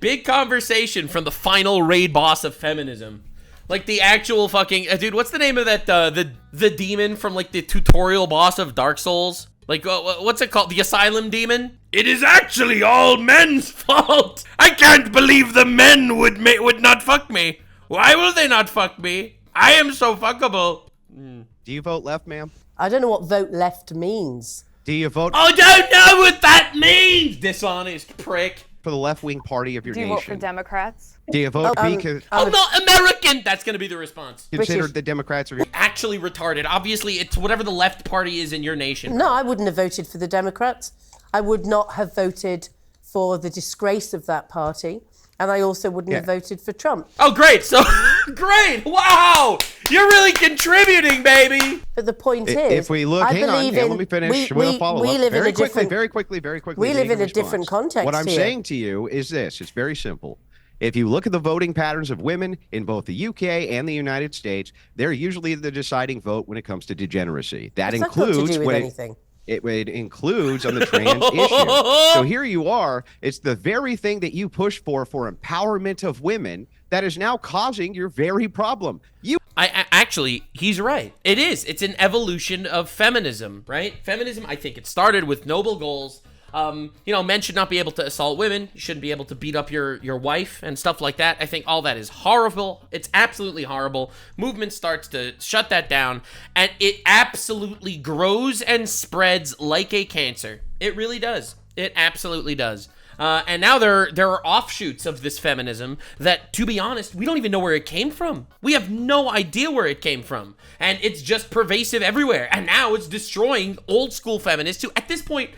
from the final raid boss of feminism. Like the actual fucking dude, what's the name of that the demon from like the tutorial boss of Dark Souls? Like what's it called? The Asylum Demon? It is actually all men's fault. I can't believe the men would not fuck me. Why will they not fuck me? I am so fuckable. Do you vote left, ma'am? I don't know what vote left means. Do you vote I don't know what that means. Dishonest prick. for the left-wing party of your Do you nation? vote for Democrats? Do you vote because I'm not American. That's gonna be the response. considered British. the Democrats are your... Actually retarded. Obviously, it's whatever the left party is in your nation. No, I wouldn't have voted for the Democrats. I would not have voted for the disgrace of that party. And I also wouldn't have voted for Trump. Oh, great. So, great. Wow. You're really contributing, baby. But the point is, If we look, hang on, believe in, let me finish we, with a follow-up. we live very in a quickly, different, very quickly. we live make in a response. different context What I'm here. saying to you is this. It's very simple. If you look at the voting patterns of women in both the UK and the United States, they're usually the deciding vote when it comes to degeneracy. That What's that got to includes do with when anything? it includes on the trans issue. So here you are. It's the very thing that you push for empowerment of women that is now causing your very problem. I actually, he's right. It is. It's an evolution of feminism, right? Feminism, I think it started with noble goals. Men should not be able to assault women. You shouldn't be able to beat up your wife and stuff like that. I think all that is horrible. It's absolutely horrible. Movement starts to shut that down, and it absolutely grows and spreads like a cancer. It really does. It absolutely does. And now there are offshoots of this feminism that, to be honest, we don't even know where it came from. We have no idea where it came from. And it's just pervasive everywhere. And now it's destroying old school feminists who, at this point,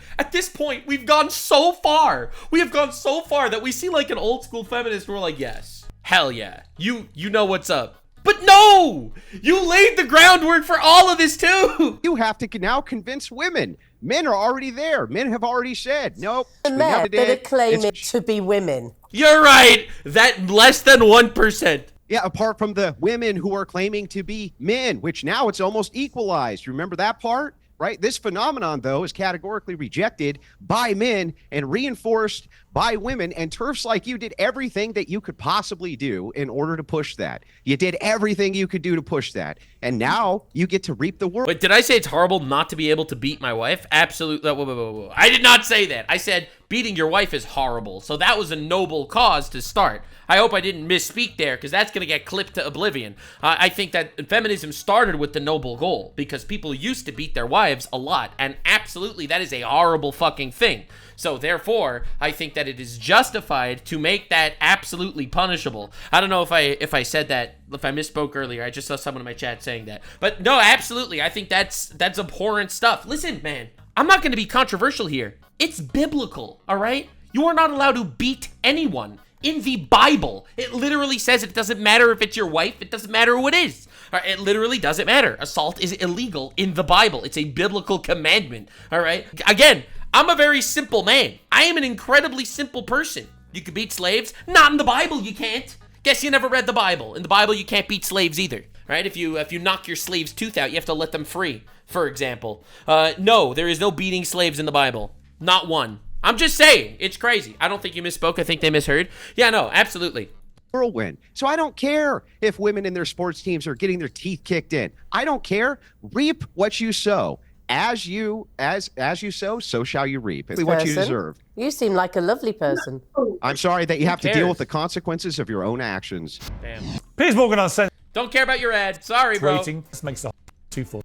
we've gone so far. We have gone so far that we see like an old school feminist and we're like, yes. hell yeah. You know what's up. But no! You laid the groundwork for all of this too! You have to now convince women. Men are already there. Men have already said, nope. The men that are claiming to be women. You're right! That less than 1%. Yeah, apart from the women who are claiming to be men, which now it's almost equalized. Remember that part? Right? This phenomenon, though, is categorically rejected by men and reinforced by women. And TERFs like you did everything that you could possibly do in order to push that. You did everything you could do to push that. And now you get to reap the world. Wait, did I say it's horrible not to be able to beat my wife? Absolutely. Whoa. I did not say that. I said beating your wife is horrible. So that was a noble cause to start. I hope I didn't misspeak there, because that's going to get clipped to oblivion. I think that feminism started with the noble goal, because people used to beat their wives a lot, and absolutely that is a horrible fucking thing. So therefore, I think that it is justified to make that absolutely punishable. I don't know if I said that, if I misspoke earlier. I just saw someone in my chat saying that. But no, absolutely. I think that's abhorrent stuff. Listen, man, I'm not going to be controversial here. It's biblical, all right? You are not allowed to beat anyone. In the Bible, it literally says it doesn't matter if it's your wife. It doesn't matter who it is. All right, it literally doesn't matter. Assault is illegal in the Bible. It's a biblical commandment. All right. Again, I'm a very simple man. I am an incredibly simple person. You can beat slaves. Not in the Bible, you can't. Guess you never read the Bible. In the Bible, you can't beat slaves either. Right? If you knock your slave's tooth out, you have to let them free, for example. No, there is no beating slaves in the Bible. Not one. I'm just saying, it's crazy. I don't think you misspoke. I think they misheard. Yeah, no, absolutely. Whirlwind. So I don't care if women in their sports teams are getting their teeth kicked in. I don't care. Reap what you sow. As you sow, so shall you reap. It's what you deserve. You seem like a lovely person. I'm sorry that you have to deal with the consequences of your own actions. Damn. Piers Morgan on set. Don't care about your ad. Sorry, bro. This makes the truthful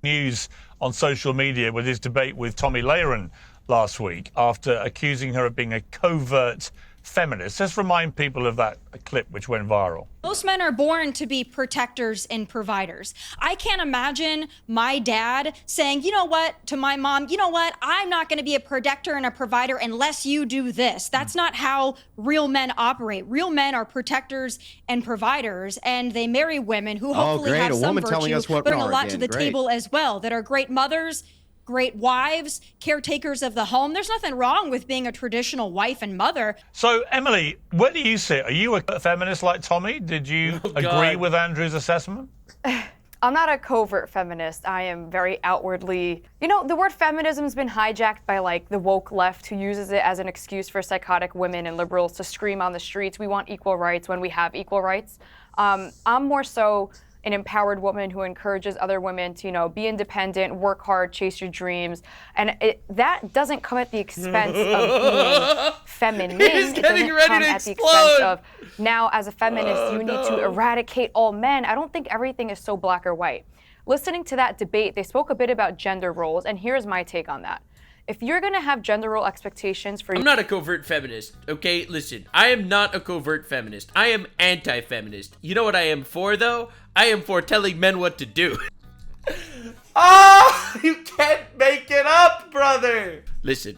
news on social media with his debate with Tommy Lahren last week after accusing her of being a covert feminist. Just remind people of that clip which went viral. Most men are born to be protectors and providers. I can't imagine my dad saying, you know what, to my mom, you know what, I'm not going to be a protector and a provider unless you do this. That's not how real men operate. Real men are protectors and providers, and they marry women who hopefully have some virtue, bring a lot to the table as well, that are great mothers, great wives, caretakers of the home. There's nothing wrong with being a traditional wife and mother. So, Emily, where do you sit? Are you a feminist like Tommy? Did you agree with Andrew's assessment? I'm not a covert feminist. I am very outwardly... You know, the word feminism has been hijacked by, like, the woke left, who uses it as an excuse for psychotic women and liberals to scream on the streets, we want equal rights when we have equal rights. I'm more so an empowered woman who encourages other women to, you know, be independent, work hard, chase your dreams. And that doesn't come at the expense of being feminine. It doesn't come at the expense of, now as a feminist, you need to eradicate all men. I don't think everything is so black or white. Listening to that debate, they spoke a bit about gender roles, and here's my take on that. If you're going to have gender role expectations for... I'm not a covert feminist, okay? Listen, I am not a covert feminist. I am anti-feminist. You know what I am for, though? I am for telling men what to do. Oh, you can't make it up, brother. Listen,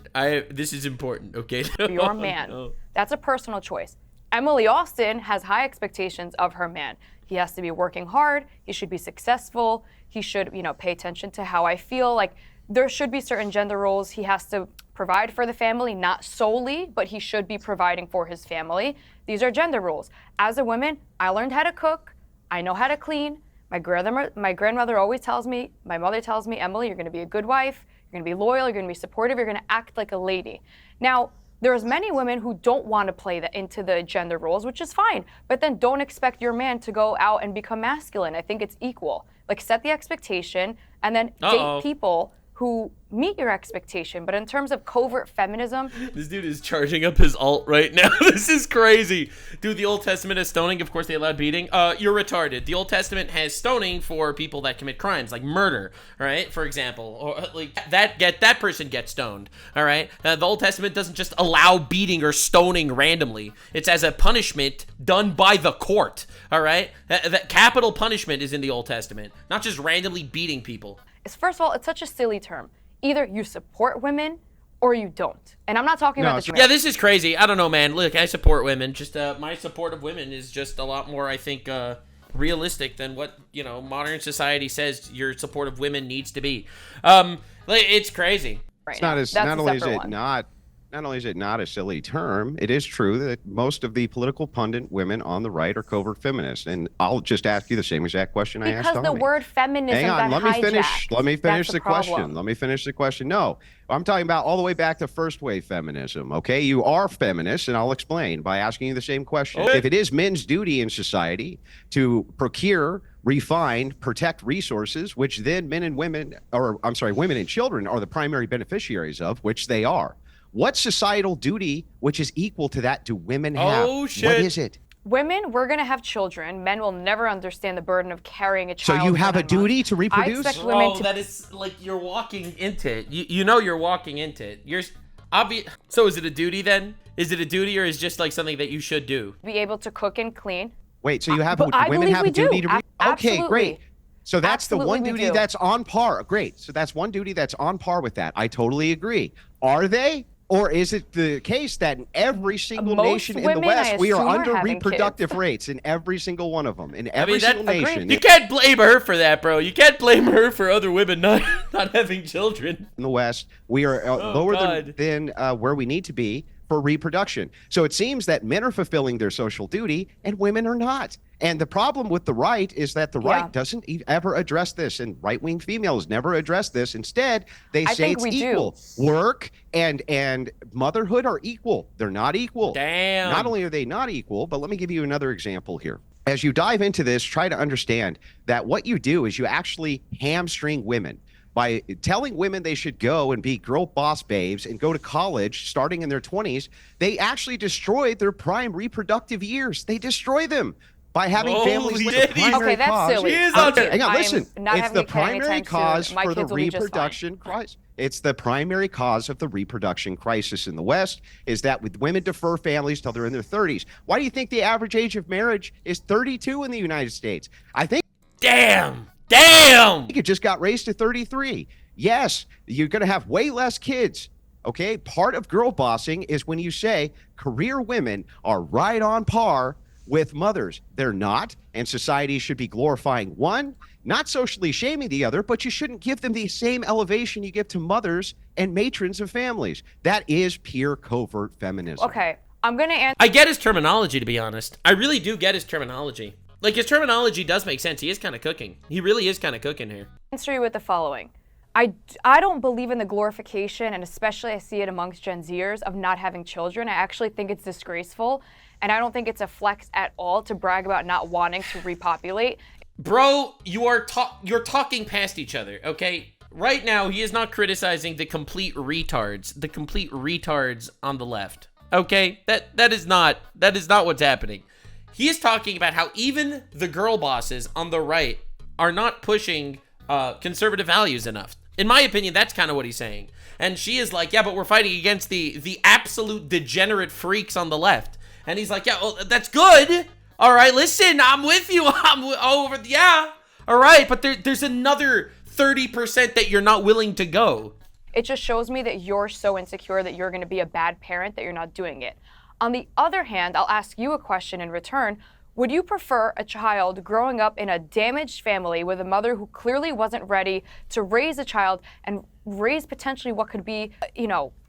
this is important, okay? Your man. That's a personal choice. Emily Austin has high expectations of her man. He has to be working hard. He should be successful. He should, you know, pay attention to how I feel. Like, there should be certain gender roles. He has to provide for the family, not solely, but he should be providing for his family. These are gender roles. As a woman, I learned how to cook. I know how to clean. My grandmother always tells me, my mother tells me, Emily, you're going to be a good wife. You're going to be loyal. You're going to be supportive. You're going to act like a lady. Now, there's many women who don't want to play into the gender roles, which is fine. But then don't expect your man to go out and become masculine. I think it's equal. Like, set the expectation and then date people who meet your expectation. But in terms of covert feminism... This dude is charging up his alt right now. This is crazy. Dude, the Old Testament has stoning. Of course, they allowed beating. You're retarded. The Old Testament has stoning for people that commit crimes, like murder, all right, for example. Or like that person gets stoned, all right? The Old Testament doesn't just allow beating or stoning randomly. It's as a punishment done by the court, all right? That capital punishment is in the Old Testament, not just randomly beating people. First of all, it's such a silly term. Either you support women or you don't. And I'm not talking about the Yeah, this is crazy. I don't know, man. Look, I support women. Just my support of women is just a lot more, I think, realistic than what, modern society says your support of women needs to be. It's crazy. Right It's now. not as That's not a only is separate it one. not only is it not a silly term, it is true that most of the political pundit women on the right are covert feminists. And I'll just ask you the same exact question I asked Because the Tommy. word feminism Hang on, got let me finish. hijacked. Let me finish That's the question. problem. Let me finish the question. No, I'm talking about all the way back to first wave feminism. Okay, you are feminists, and I'll explain by asking you the same question. Okay. If it is men's duty in society to procure, refine, protect resources, which then women and children are the primary beneficiaries of, which they are. What societal duty, which is equal to that, do women have? Oh, shit. What is it? Women, we're going to have children. Men will never understand the burden of carrying a So child. you for have a 9 months. duty to reproduce? I expect women to. That is like you're walking into it. You're walking into it. You're obvious. So is it a duty then? Is it a duty or is it just like something that you should do? Be able to cook and clean. Wait, so you have But I women believe have we a duty do. to Absolutely. Okay, great. So that's the one Absolutely we duty do. that's on par. Great. So that's one duty that's on par with that. I totally agree. Are they? Or is it the case that in every single Most nation in the women, West, I we are assume, are under having reproductive kids. rates in every single one of them, in I every mean, single agreed. nation You can't blame her for that, bro. You can't blame her for other women not having children. in the West? We are lower than where we need to be for reproduction. So it seems that men are fulfilling their social duty and women are not. And the problem with the right is that the right doesn't ever address this, and right-wing females never address this. Instead, they I say think it's we do. equal. Work and motherhood are equal. They're not equal. Damn. Not only are they not equal, but let me give you another example here. As you dive into this, try to understand that what you do is you actually hamstring women. By telling women they should go and be girl boss babes and go to college starting in their 20s, they actually destroyed their prime reproductive years. They destroy them by having Holy families with shit, the primary Okay, that's cause. silly. She is I'm- on it. Hang on, I am listen. not It's having the a kid anytime primary soon. cause My for the kids will be just fine. reproduction crisis. It's the primary cause of the reproduction crisis in the West is that with women defer families till they're in their 30s. Why do you think the average age of marriage is 32 in the United States? I think Damn. it just got raised to 33. Yes, you're going to have way less kids. Okay, part of girl bossing is when you say career women are right on par with mothers. They're not, and society should be glorifying one, not socially shaming the other, but you shouldn't give them the same elevation you give to mothers and matrons of families. That is pure covert feminism. Okay, I'm going to answer. I get his terminology, to be honest. I really do get his terminology. Like, his terminology does make sense. He is kind of cooking. He really is kind of cooking here. Answer you with the following. I don't believe in the glorification, and especially I see it amongst Gen Zers, of not having children. I actually think it's disgraceful, and I don't think it's a flex at all to brag about not wanting to repopulate. Bro, you're talking past each other, okay? Right now, he is not criticizing the complete retards on the left. Okay? That is not what's happening. He is talking about how even the girl bosses on the right are not pushing conservative values enough. In my opinion, that's kind of what he's saying. And she is like, yeah, but we're fighting against the absolute degenerate freaks on the left. And he's like, yeah, well, that's good. All right, listen, I'm with you. Yeah. All right, but there's another 30% that you're not willing to go. It just shows me that you're so insecure that you're going to be a bad parent that you're not doing it. On the other hand, I'll ask you a question in return. Would you prefer a child growing up in a damaged family with a mother who clearly wasn't ready to raise a child and raise potentially what could be,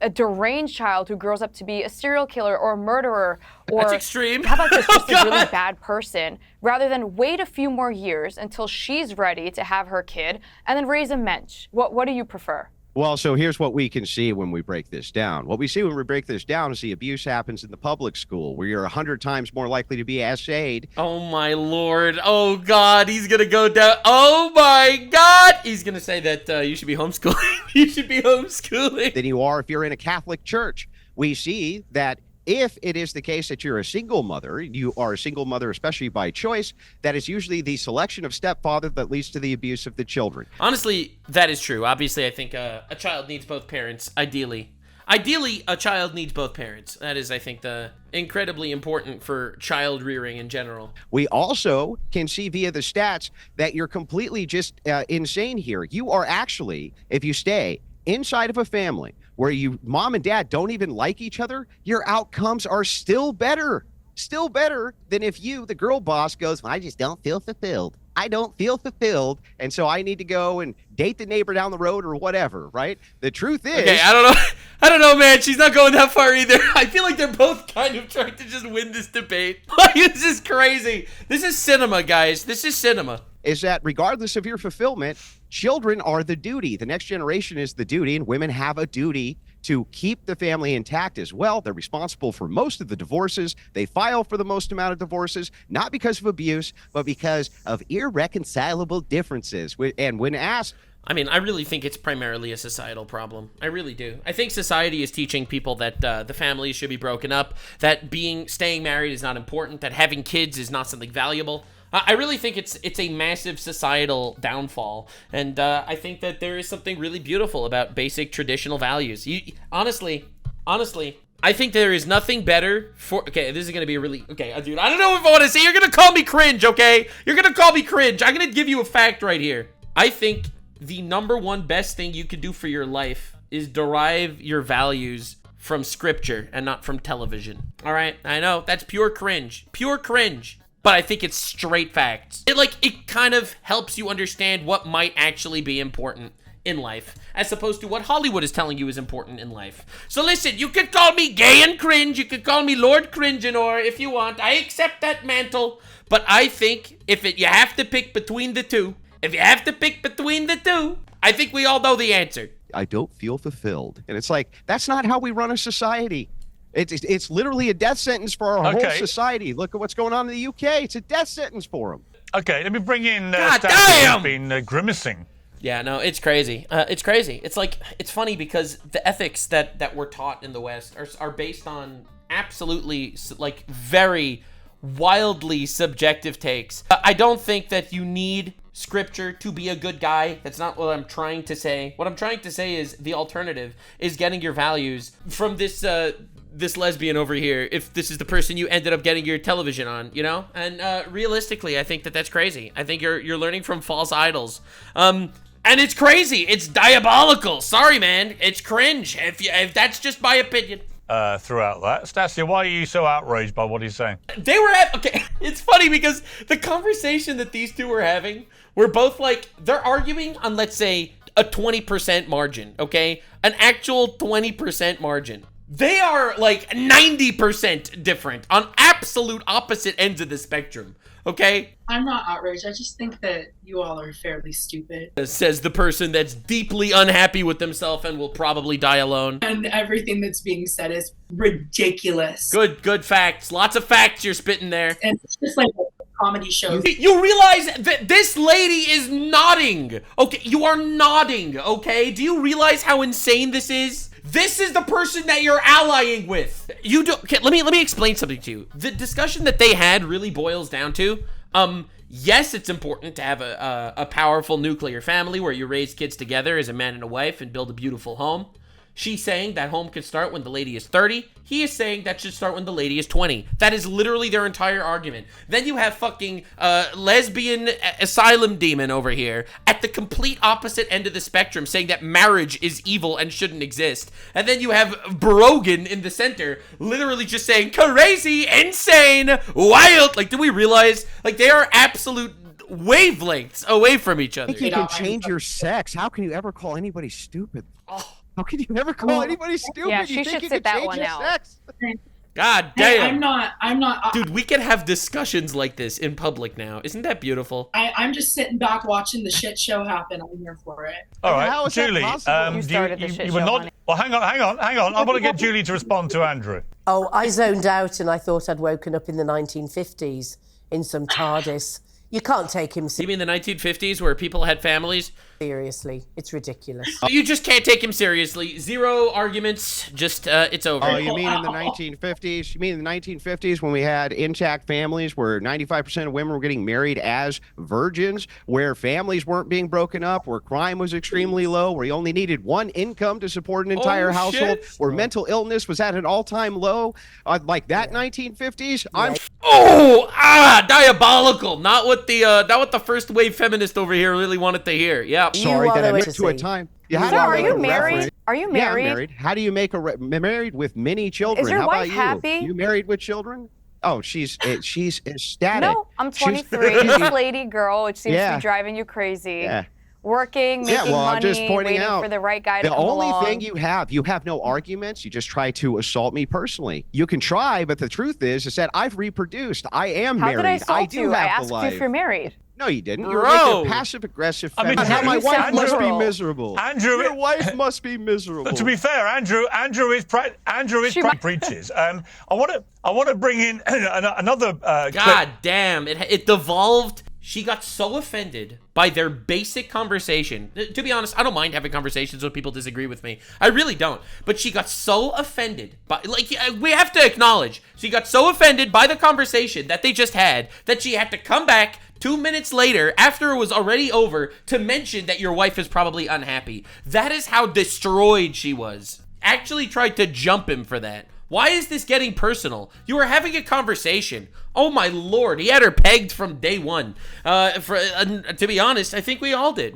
a deranged child who grows up to be a serial killer or a murderer or That's extreme. How about just Oh, a really God. bad person, rather than wait a few more years until she's ready to have her kid and then raise a mensch? What do you prefer? Well, so here's what we can see when we break this down. What we see when we break this down is the abuse happens in the public school, where you're 100 times more likely to be essayed. Oh my lord. Oh god, he's gonna go down. Oh my god. He's gonna say that you should be homeschooling. You should be homeschooling. Than you are if you're in a Catholic church. We see that if it is the case that you're a single mother, you are a single mother, especially by choice, that is usually the selection of stepfather that leads to the abuse of the children. Honestly, that is true. Obviously, I think a child needs both parents, ideally. Ideally, a child needs both parents. That is, I think, the incredibly important for child rearing in general. We also can see via the stats that you're completely just insane here. You are actually, if you stay inside of a family where you mom and dad don't even like each other, your outcomes are still better than if you, the girl boss, goes, I just don't feel fulfilled. I don't feel fulfilled, and so I need to go and date the neighbor down the road or whatever, right? The truth is... Okay, I don't know, man. She's not going that far either. I feel like they're both kind of trying to just win this debate. This is crazy. This is cinema, guys. This is cinema. Is that regardless of your fulfillment, children are the duty. The next generation is the duty, and women have a duty to keep the family intact as well. They're responsible for most of the divorces. They file for the most amount of divorces, not because of abuse, but because of irreconcilable differences. And when asked, I mean, I really think it's primarily a societal problem. I really do. I think society is teaching people that the families should be broken up, that staying married is not important, that having kids is not something valuable. I really think it's a massive societal downfall, and I think that there is something really beautiful about basic traditional values. Honestly, I think there is nothing better for... Okay, this is going to be a really... Okay, dude, I don't know if I want to say... You're going to call me cringe, okay? You're going to call me cringe. I'm going to give you a fact right here. I think the number one best thing you can do for your life is derive your values from scripture and not from television. All right? I know, that's pure cringe. Pure cringe. But I think it's straight facts. It kind of helps you understand what might actually be important in life, as opposed to what Hollywood is telling you is important in life. So listen, you could call me gay and cringe, you could call me Lord Cringenor if you want. I accept that mantle. But I think you have to pick between the two, I think we all know the answer. I don't feel fulfilled. And it's like, that's not how we run a society. It's literally a death sentence for our whole society. Look at what's going on in the UK. It's a death sentence for them. Okay, let me bring in God Taku, damn! who's been grimacing. Yeah, no, it's crazy. It's crazy. It's funny because the ethics that we're taught in the West are based on absolutely very wildly subjective takes. I don't think that you need scripture to be a good guy. That's not what I'm trying to say. What I'm trying to say is the alternative is getting your values from this lesbian over here, if this is the person you ended up getting your television on, you know? And realistically, I think that's crazy. I think you're learning from false idols. And it's crazy. It's diabolical. Sorry, man. It's cringe. If that's just my opinion. Throughout that. Stasia, why are you so outraged by what he's saying? Okay, it's funny because the conversation that these two were having were both they're arguing on, let's say, a 20% margin, okay? An actual 20% margin. They are 90% different on absolute opposite ends of the spectrum, okay? I'm not outraged. I just think that you all are fairly stupid. Says the person that's deeply unhappy with themselves and will probably die alone. And everything that's being said is ridiculous. Good facts. Lots of facts you're spitting there. And it's just like a comedy show. You realize that this lady is nodding. Okay, you are nodding, okay? Do you realize how insane this is? This is the person that you're allying with. Okay, let me explain something to you. The discussion that they had really boils down to, yes, it's important to have a powerful nuclear family where you raise kids together as a man and a wife and build a beautiful home. She's saying that home could start when the lady is 30. He is saying that should start when the lady is 20. That is literally their entire argument. Then you have fucking lesbian asylum demon over here at the complete opposite end of the spectrum saying that marriage is evil and shouldn't exist. And then you have Brogan in the center literally just saying crazy, insane, wild. Do we realize they are absolute wavelengths away from each other? I think you can change your sex. How can you ever call anybody stupid? How can you ever call anybody stupid? Yeah, you she think should you sit can that change one your out. sex? God Hey, damn. I'm not. Dude, we can have discussions like this in public now. Isn't that beautiful? I'm just sitting back watching the shit show happen. I'm here for it. All right, How is that Julie, possible? You started the shit you were show, not... honey. Well, hang on. I want to get Julie to respond to Andrew. Oh, I zoned out and I thought I'd woken up in the 1950s in some TARDIS. You can't take him You mean the 1950s where people had families? seriously. It's ridiculous. You just can't take him seriously. Zero arguments. Just, it's over. Oh, you mean in the 1950s? You mean in the 1950s when we had intact families where 95% of women were getting married as virgins, where families weren't being broken up, where crime was extremely low, where you only needed one income to support an entire household, where mental illness was at an all-time low? Like that 1950s? Diabolical. Not what the first wave feminist over here really wanted to hear. Yeah. Sorry that I wanted went to to a see. time. Sir, are you married? Are you Yeah, married? I'm married. How do you make married with many children? Is your How wife about you? happy? You married with children? Oh, she's ecstatic. No, I'm 23, this lady girl, which seems to be driving you crazy. Yeah. Working, making money, I'm just pointing waiting out, for the right guy to the come only along. thing you have no arguments. You just try to assault me personally. You can try, but the truth is that I've reproduced. I am How married. did I assault do you? have I the asked you life. if you're married. No, you didn't. You were Bro. like a passive-aggressive I mean, feminist. you My said wife must be miserable. miserable. Andrew, Your wife must be miserable. to be fair, Andrew preaches. I want to bring in another God clip. damn, it devolved. She got so offended by their basic conversation. To be honest, I don't mind having conversations when people disagree with me. I really don't. But she got so offended by, we have to acknowledge, she got so offended by the conversation that they just had that she had to come back 2 minutes later, after it was already over, to mention that your wife is probably unhappy. That is how destroyed she was. Actually tried to jump him for that. Why is this getting personal? You were having a conversation. Oh my lord, he had her pegged from day one. To be honest, I think we all did.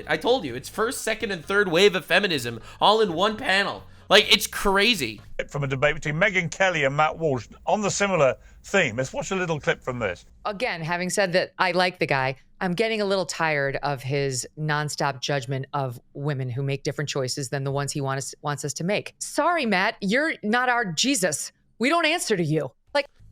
I told you, it's first, second, and third wave of feminism, all in one panel. Like, it's crazy. From a debate between Megyn Kelly and Matt Walsh on the similar theme. Let's watch a little clip from this. Again, having said that, I like the guy. I'm getting a little tired of his nonstop judgment of women who make different choices than the ones he wants us to make. Sorry, Matt, you're not our Jesus. We don't answer to you.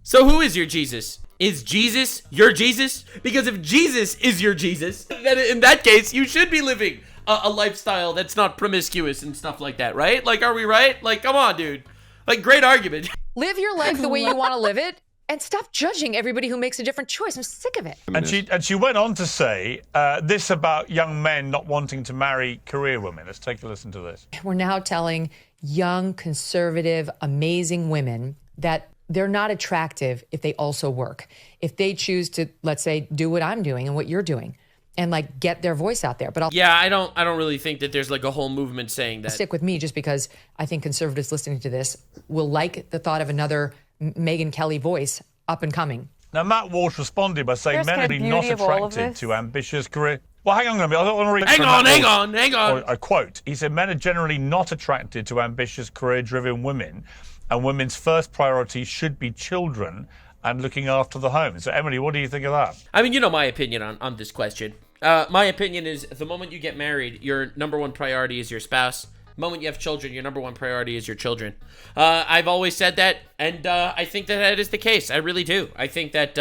So who is your Jesus? Is Jesus your Jesus? Because if Jesus is your Jesus, then in that case, you should be living a lifestyle that's not promiscuous and stuff like that, right? Like, are we right? Like, come on, dude. Like, great argument. Live your life the way you want to live it and stop judging everybody who makes a different choice. I'm sick of it. And she went on to say this about young men not wanting to marry career women. Let's take a listen to this. We're now telling young, conservative, amazing women that they're not attractive if they also work. If they choose to, let's say, do what I'm doing and what you're doing and like get their voice out there. But Yeah, I don't really think that there's like a whole movement saying that. Stick with me just because I think conservatives listening to this will like the thought of another Megyn Kelly voice up and coming. Now, Matt Walsh responded by saying Here's men are kind of not beauty of all of attracted this. to ambitious career. Well, hang on a minute. I want to read Hang on. A quote. He said, men are generally not attracted to ambitious, career-driven women, and women's first priority should be children and looking after the home. So, Emily, what do you think of that? I mean, you know my opinion on this question. My opinion is the moment you get married, your number one priority is your spouse. The moment you have children, your number one priority is your children. I've always said that, and I think that is the case. I really do. I think that,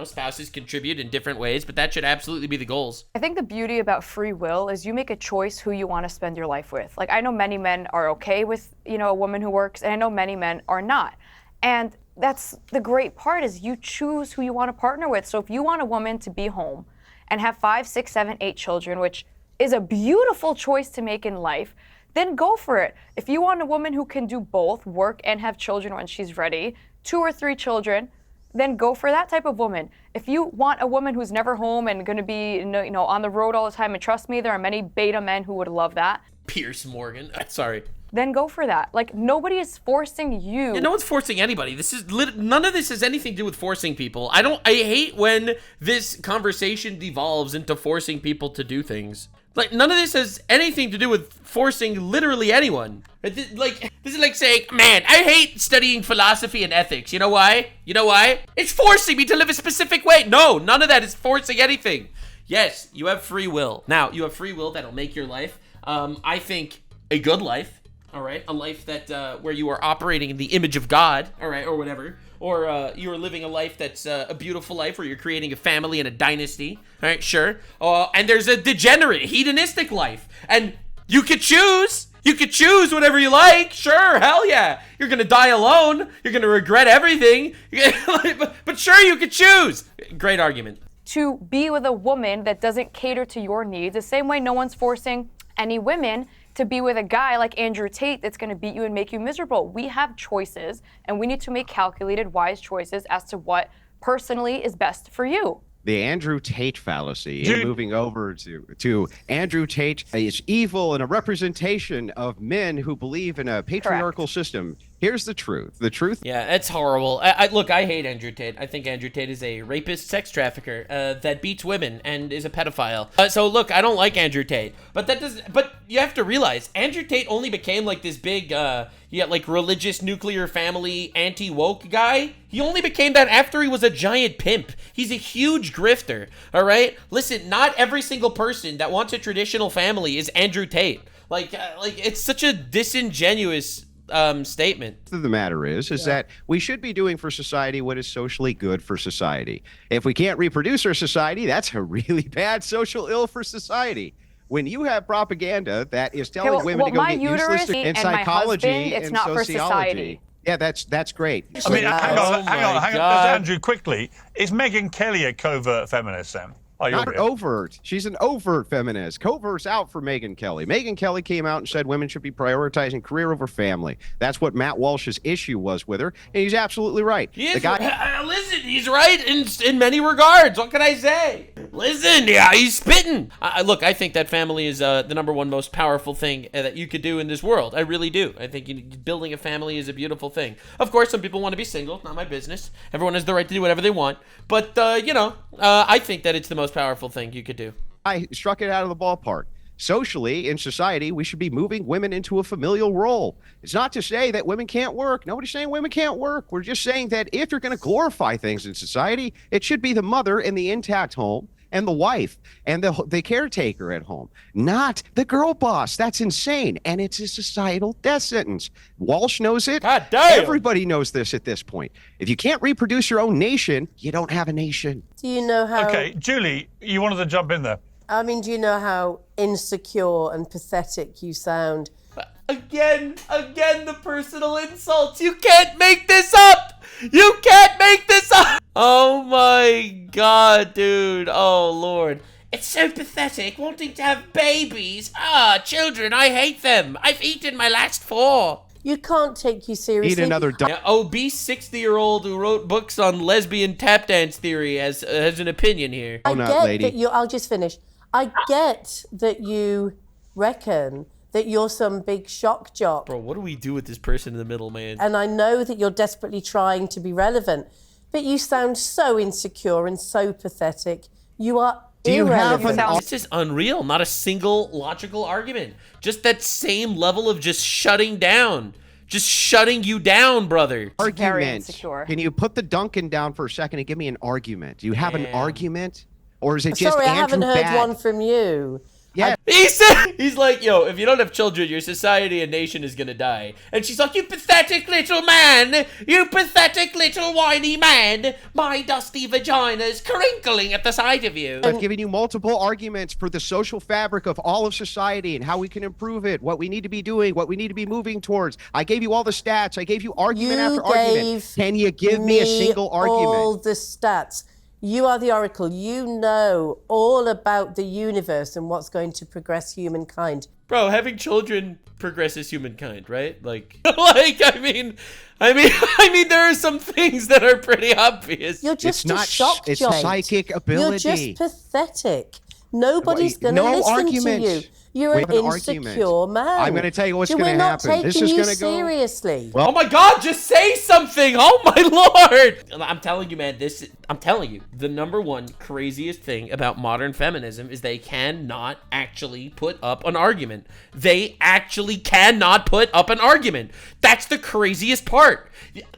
spouses contribute in different ways, but that should absolutely be the goals. I think the beauty about free will is you make a choice who you want to spend your life with. Like, I know many men are okay with, a woman who works, and I know many men are not. And that's the great part is you choose who you want to partner with. So if you want a woman to be home and have 5, 6, 7, 8 children, which is a beautiful choice to make in life, then go for it. If you want a woman who can do both, work and have children when she's ready, 2 or 3 children, then go for that type of woman. If you want a woman who's never home and going to be, on the road all the time, and trust me, there are many beta men who would love that. Piers Morgan. Sorry. Then go for that. Like, nobody is forcing you. Yeah, no one's forcing anybody. None of this has anything to do with forcing people. I hate when this conversation devolves into forcing people to do things. Like, none of this has anything to do with forcing literally anyone. This is like saying, man, I hate studying philosophy and ethics. You know why? It's forcing me to live a specific way. No, none of that is forcing anything. Yes, you have free will. Now, you have free will that'll make your life, I think, a good life. All right, a life that where you are operating in the image of God, all right, or whatever, or you are living a life that's a beautiful life where you're creating a family and a dynasty, all right, sure. And there's a degenerate, hedonistic life, and you could choose. You could choose whatever you like, sure, hell yeah. You're gonna die alone. You're gonna regret everything, but sure, you could choose. Great argument. To be with a woman that doesn't cater to your needs, the same way no one's forcing any women to be with a guy like Andrew Tate that's going to beat you and make you miserable. We have choices, and we need to make calculated, wise choices as to what personally is best for you. The Andrew Tate fallacy, and moving over to Andrew Tate is evil and a representation of men who believe in a patriarchal system. Here's the truth. The truth. Yeah, that's horrible. Look, I hate Andrew Tate. I think Andrew Tate is a rapist, sex trafficker that beats women and is a pedophile. So look, I don't like Andrew Tate, but you have to realize Andrew Tate only became like this big, like religious nuclear family anti-woke guy. He only became that after he was a giant pimp. He's a huge grifter. All right, listen, not every single person that wants a traditional family is Andrew Tate. Like it's such a disingenuous statement. The matter is that we should be doing for society what is socially good for society. If we can't reproduce our society, that's a really bad social ill for society. When you have propaganda that is telling women to go get useless in psychology and not for sociology. Society. Yeah, that's great. I mean, hang on. Andrew, quickly. Is Megyn Kelly a covert feminist then? Not overt. She's an overt feminist. Covert's out for Megyn Kelly. Megyn Kelly came out and said women should be prioritizing career over family. That's what Matt Walsh's issue was with her, and he's absolutely right. Listen, he's right in many regards. What can I say? Listen, yeah, he's spitting. Look, I think that family is the number one most powerful thing that you could do in this world. I really do. I think building a family is a beautiful thing. Of course, some people want to be single. Not my business. Everyone has the right to do whatever they want. But, I think that it's the most powerful thing you could do. I struck it out of the ballpark. Socially, in society, we should be moving women into a familial role. It's not to say that women can't work. Nobody's saying women can't work. We're just saying that if you're going to glorify things in society, it should be the mother in the intact home and the wife and the caretaker at home, not the girl boss. That's insane. And it's a societal death sentence. Walsh knows it. God damn. Everybody knows this at this point. If you can't reproduce your own nation, you don't have a nation. Do you know how... Okay, Julie, you wanted to jump in there. I mean, do you know how insecure and pathetic you sound? Again, the personal insults. You can't make this up. You can't make this up. Oh my God, dude. Oh Lord. It's so pathetic wanting to have babies. Children, I hate them. I've eaten my last 4. You can't take you seriously. Eat another obese 60-year-old who wrote books on lesbian tap dance theory has an opinion here. I get that I'll just finish. I get that you reckon that you're some big shock jock. Bro, what do we do with this person in the middle, man? And I know that you're desperately trying to be relevant, but you sound so insecure and so pathetic. You are irrelevant. It's just unreal. Not a single logical argument. Just that same level of just shutting down. Just shutting you down, brother. Very insecure. Can you put the Duncan down for a second and give me an argument? Do you have an argument? Or is it just Sorry, Andrew I haven't heard bad? one from you. Yeah. He's like, yo, if you don't have children, your society and nation is gonna die. And she's like, you pathetic little man, you pathetic little whiny man, my dusty vagina's crinkling at the sight of you. I've given you multiple arguments for the social fabric of all of society and how we can improve it, what we need to be doing, what we need to be moving towards. I gave you all the stats. I gave you argument after argument. Can you give me a single argument? All the stats. You are the oracle. You know all about the universe and what's going to progress humankind. Bro, having children progresses humankind, right? I mean, there are some things that are pretty obvious. You're just it's a shock It's jock. psychic ability. You're just pathetic. Nobody's going to listen to you. You're an insecure man. I'm going to tell you what's going to happen. This is going to go seriously. Well, oh my God, just say something. Oh my Lord. I'm telling you, man, I'm telling you, the number one craziest thing about modern feminism is they cannot actually put up an argument. They actually cannot put up an argument. That's the craziest part.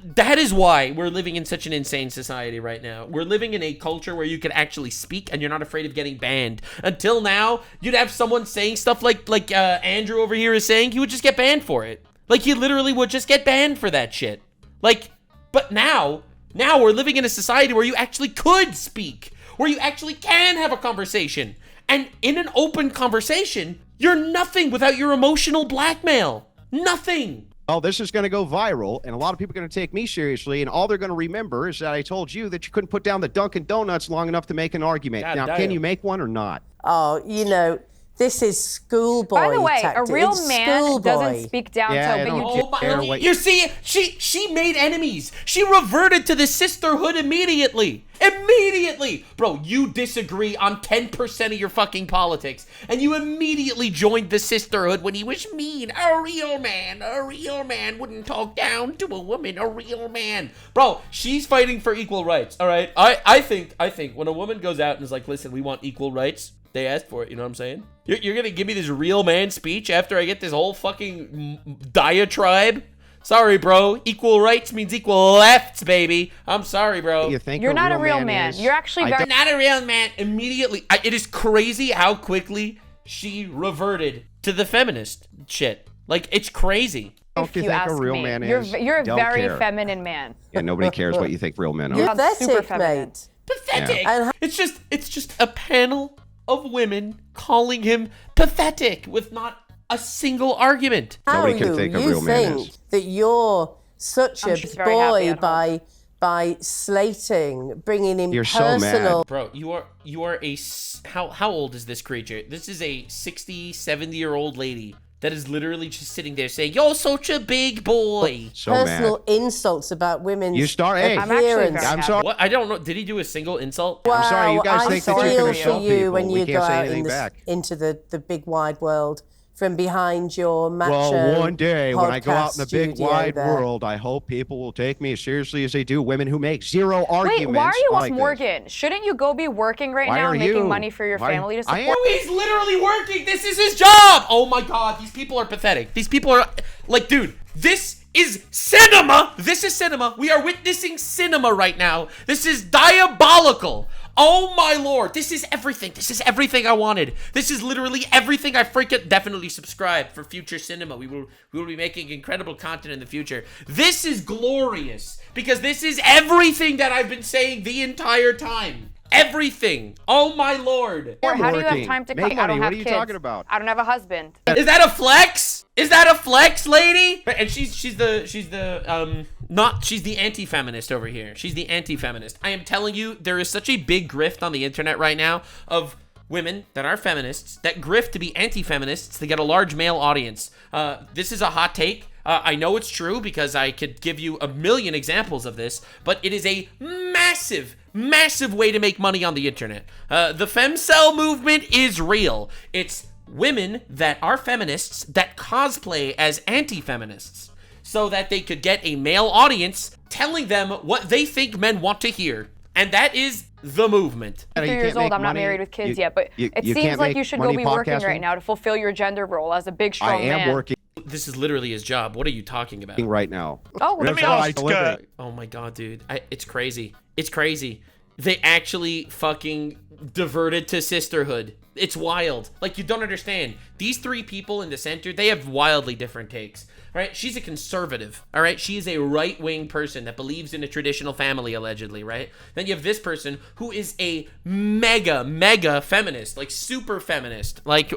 That is why we're living in such an insane society right now. We're living in a culture where you can actually speak and you're not afraid of getting banned. Until now, you'd have someone saying stuff like Andrew over here is saying, he would just get banned for it. Like, he literally would just get banned for that shit. But now we're living in a society where you actually could speak, where you actually can have a conversation. And in an open conversation, you're nothing without your emotional blackmail. Nothing. Oh, this is going to go viral, and a lot of people are going to take me seriously, and all they're going to remember is that I told you that you couldn't put down the Dunkin' Donuts long enough to make an argument. God now, damn. Can you make one or not? Oh, This is schoolboy. By the way, tactic. a real It's man schoolboy. doesn't speak down to Oh, you see, she made enemies. She reverted to the sisterhood immediately. Bro, you disagree on 10% of your fucking politics, and you immediately joined the sisterhood when he was mean. A real man wouldn't talk down to a woman. A real man. Bro, she's fighting for equal rights, all right? I think when a woman goes out and is like, listen, we want equal rights, they asked for it, you know what I'm saying? You're gonna give me this real man speech after I get this whole fucking diatribe? Sorry, bro. Equal rights means equal lefts, baby. I'm sorry, bro. You're not a real man. You're actually not a real man. Immediately, it is crazy how quickly she reverted to the feminist shit. Like, it's crazy. Don't you think a real man is? You're a very care. feminine man. Yeah, nobody cares what you think real men are. You're super pathetic, feminine. mate. Pathetic. Yeah. It's just a panel of women calling him pathetic with not a single argument. Nobody can think a real man is. That you're such a very happy boy by slating, bringing in You're so personal. mad. Bro, you are a how old is this creature? This is a 60, 70-year-old lady that is literally just sitting there saying, "You're such a big boy." So personal mad. insults about women's You start. Hey, appearance. I'm sorry. What? I don't know. Did he do a single insult? Wow, I'm sorry. You guys think that you can feel insult for you people. when We you can't go say out anything in back. into the big wide world from behind your macho Well, one day when I go out in the big podcast wide studio there. world, I hope people will take me as seriously as they do women who make zero arguments. Wait, why are you like off this. Morgan? Shouldn't you go be working right Why now are and making you? money for your Why- family to I support? am. He's literally working. This is his job. Oh my god, these people are pathetic. These people are like, dude, this is cinema. This is cinema. We are witnessing cinema right now. This is diabolical. Oh my lord, this is everything. This is everything I wanted. This is literally everything I freaking definitely subscribe for future cinema. We will be making incredible content in the future. This is glorious because this is everything that I've been saying the entire time. Everything. Oh my lord. Or how do you have Working. time to Make cook? I don't money. have What are you kids. talking about? I don't have a husband. Is that a flex? Is that a flex, lady? And she's the anti-feminist over here. She's the anti-feminist. I am telling you, there is such a big grift on the internet right now of women that are feminists that grift to be anti-feminists to get a large male audience. This is a hot take. I know it's true because I could give you a million examples of this, but it is a massive way to make money on the internet. The femcel movement is real. It's women that are feminists that cosplay as anti-feminists so that they could get a male audience telling them what they think men want to hear. And that is the movement. 3 years old, I'm not married with kids yet, but it seems like you should go be working right now to fulfill your gender role as a big, strong man. I am working This is literally his job. What are you talking about? right now. Oh, Let me That's ask. why I live it. Oh my god, dude. It's crazy. It's crazy. They actually fucking diverted to sisterhood. It's wild. Like, you don't understand. These three people in the center, they have wildly different takes. Right? She's a conservative. All right? She is a right-wing person that believes in a traditional family, allegedly, right? Then you have this person who is a mega feminist, like super feminist, like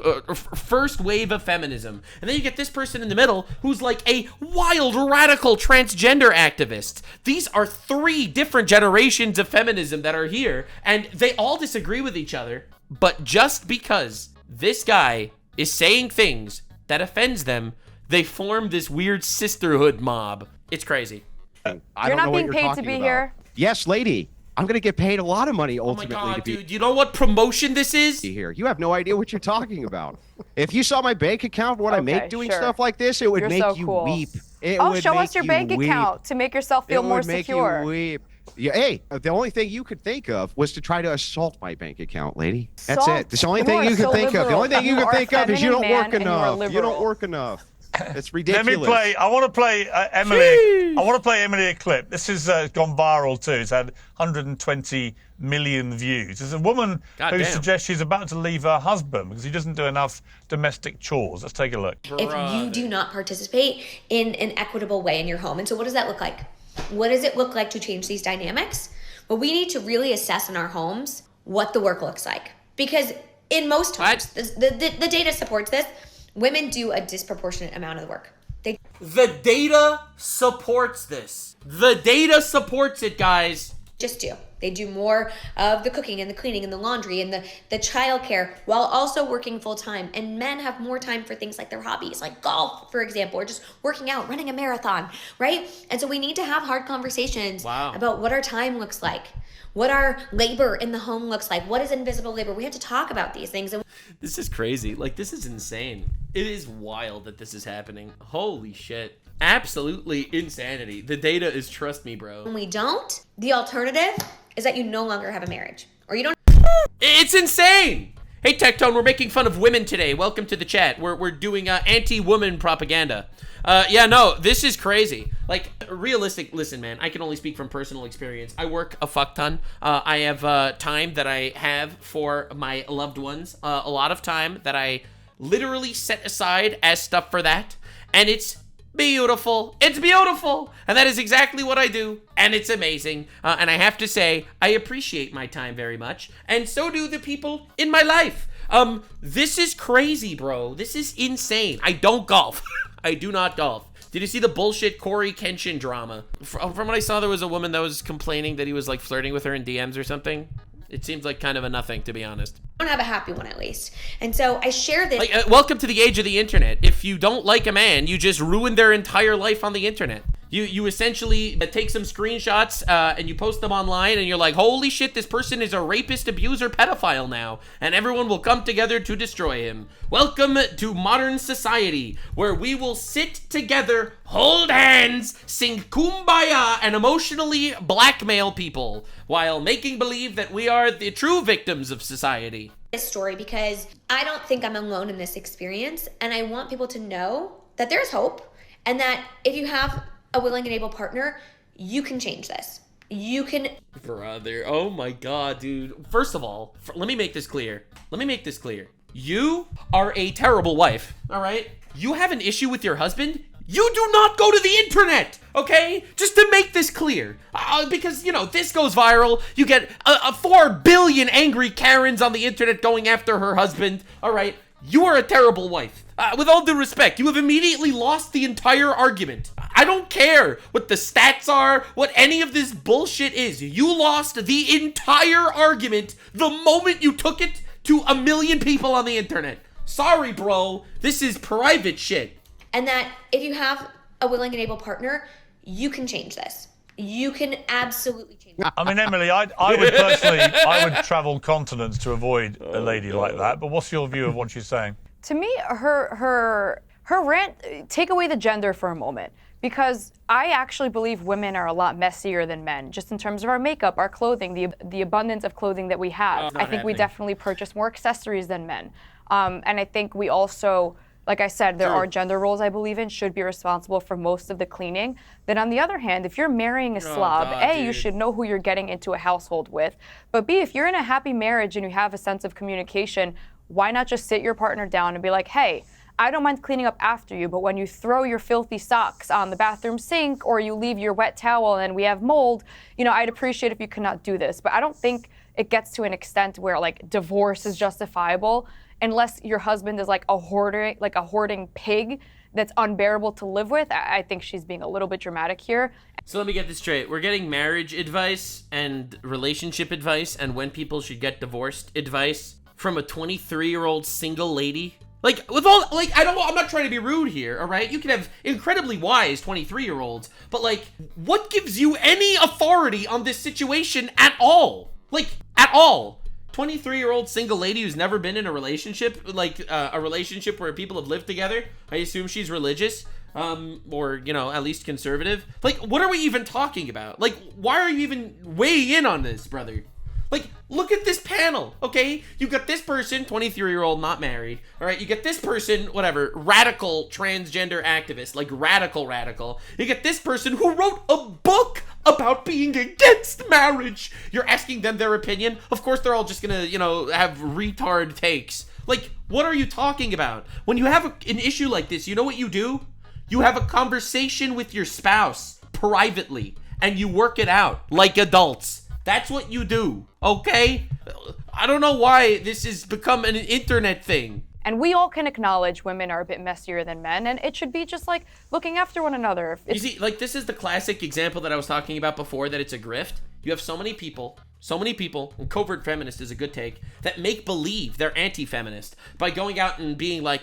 first wave of feminism. And then you get this person in the middle who's like a wild, radical transgender activist. These are three different generations of feminism that are here, and they all disagree with each other. But just because this guy is saying things that offends them, they form this weird sisterhood mob. It's crazy. You're not being paid to be here. Yes, lady. I'm going to get paid a lot of money Oh my ultimately god, to be dude. You know what promotion this is? here. You have no idea what you're talking about. If you saw my bank account, what I make doing sure. stuff like this, it would You're make so you cool. weep. It Oh, would show make us your you bank weep. account to make yourself feel It more would make secure. you weep. Yeah, hey, the only thing you could think of was to try to assault my bank account, lady. That's Assault? it. That's the only You thing are you can so think of. The liberal. only thing you You can are think of is you don't feminine work man and you are enough. You don't liberal. work enough. It's Let ridiculous. me play. I want to play Emily. I want to play Emily a clip. This has gone viral too. It's had 120 million views. There's a woman who suggests she's about to leave her husband because he doesn't do enough domestic chores. Let's take a look. If you do not participate in an equitable way in your home. And so what does that look like? What does it look like to change these dynamics? Well, we need to really assess in our homes what the work looks like. Because in most homes, the data supports this, women do a disproportionate amount of the work. The data supports this. The data supports it, guys. Just do. They do more of the cooking and the cleaning and the laundry and the childcare while also working full time. And men have more time for things like their hobbies, like golf, for example, or just working out, running a marathon, right? And so we need to have hard conversations about what our time looks like, what our labor in the home looks like, what is invisible labor. We have to talk about these things. This is crazy. Like, this is insane. It is wild that this is happening. Holy shit. Absolutely insanity. The data is, trust me, bro. When we don't, the alternative is that you no longer have a marriage, or you don't. It's insane. Hey, Tectone, we're making fun of women today. Welcome to the chat. We're doing anti-woman propaganda. Yeah, no, this is crazy. Like, listen, man, I can only speak from personal experience. I work a fuck ton. I have time that I have for my loved ones. A lot of time that I literally set aside as stuff for that. And it's beautiful. It's beautiful. And that is exactly what I do. And it's amazing. And I have to say, I appreciate my time very much. And so do the people in my life. This is crazy, bro. This is insane. I don't golf. I do not golf. Did you see the bullshit Corey Kenshin drama? From what I saw, there was a woman that was complaining that he was like flirting with her in DMs or something. It seems like kind of a nothing, to be honest. I don't have a happy one, at least. And so I share this. Like, welcome to the age of the internet. If you don't like a man, you just ruin their entire life on the internet. You essentially take some screenshots and you post them online, and you're like, holy shit, this person is a rapist, abuser, pedophile now, and everyone will come together to destroy him. Welcome to modern society, where we will sit together, hold hands, sing kumbaya, and emotionally blackmail people while making believe that we are the true victims of society. This story because I don't think I'm alone in this experience, and I want people to know that there's hope, and that if you have a willing and able partner, you can change this. You can. Brother, oh my god, dude. First of all, let me make this clear. You are a terrible wife, all right? You have an issue with your husband? You do not go to the internet, okay? Just to make this clear. Because, you know, this goes viral. You get 4 billion angry Karens on the internet going after her husband, all right? You are a terrible wife. With all due respect, you have immediately lost the entire argument. I don't care what the stats are, what any of this bullshit is. You lost the entire argument the moment you took it to 1 million people on the internet. Sorry, bro. This is private shit. And that if you have a willing and able partner, you can change this. You can absolutely change it. I mean, Emily, I would personally, I would travel continents to avoid a lady like that. But what's your view of what she's saying? To me, her rant, take away the gender for a moment, because I actually believe women are a lot messier than men, just in terms of our makeup, our clothing, the abundance of clothing that we have. I think we definitely purchase more accessories than men. And I think we also, like I said, there are gender roles I believe in, should be responsible for most of the cleaning. Then on the other hand, if you're marrying a slob, A, you should know who you're getting into a household with. But B, if you're in a happy marriage and you have a sense of communication, why not just sit your partner down and be like, hey, I don't mind cleaning up after you, but when you throw your filthy socks on the bathroom sink or you leave your wet towel and we have mold, you know, I'd appreciate if you could not do this. But I don't think it gets to an extent where like divorce is justifiable unless your husband is like a hoarding pig that's unbearable to live with. I think she's being a little bit dramatic here. So let me get this straight. We're getting marriage advice and relationship advice and when people should get divorced advice from a 23-year-old single lady. Like, with all, like, I'm not trying to be rude here, all right? You can have incredibly wise 23-year-olds, but, like, what gives you any authority on this situation at all? Like, at all. 23-year-old single lady who's never been in a relationship, like, a relationship where people have lived together. I assume she's religious, or, you know, at least conservative. Like, what are we even talking about? Like, why are you even weighing in on this, brother? Like, look at this panel, okay? You got this person, 23-year-old, not married, all right? You get this person, whatever, radical transgender activist, like radical. You get this person who wrote a book about being against marriage. You're asking them their opinion. Of course, they're all just gonna, you know, have retard takes. Like, what are you talking about? When you have an issue like this, you know what you do? You have a conversation with your spouse privately, and you work it out like adults. That's what you do, okay? I don't know why this has become an internet thing. And we all can acknowledge women are a bit messier than men, and it should be just like looking after one another. You see, like, this is the classic example that I was talking about before, that it's a grift. You have so many people, and Covert Feminist is a good take, that make believe they're anti-feminist by going out and being like,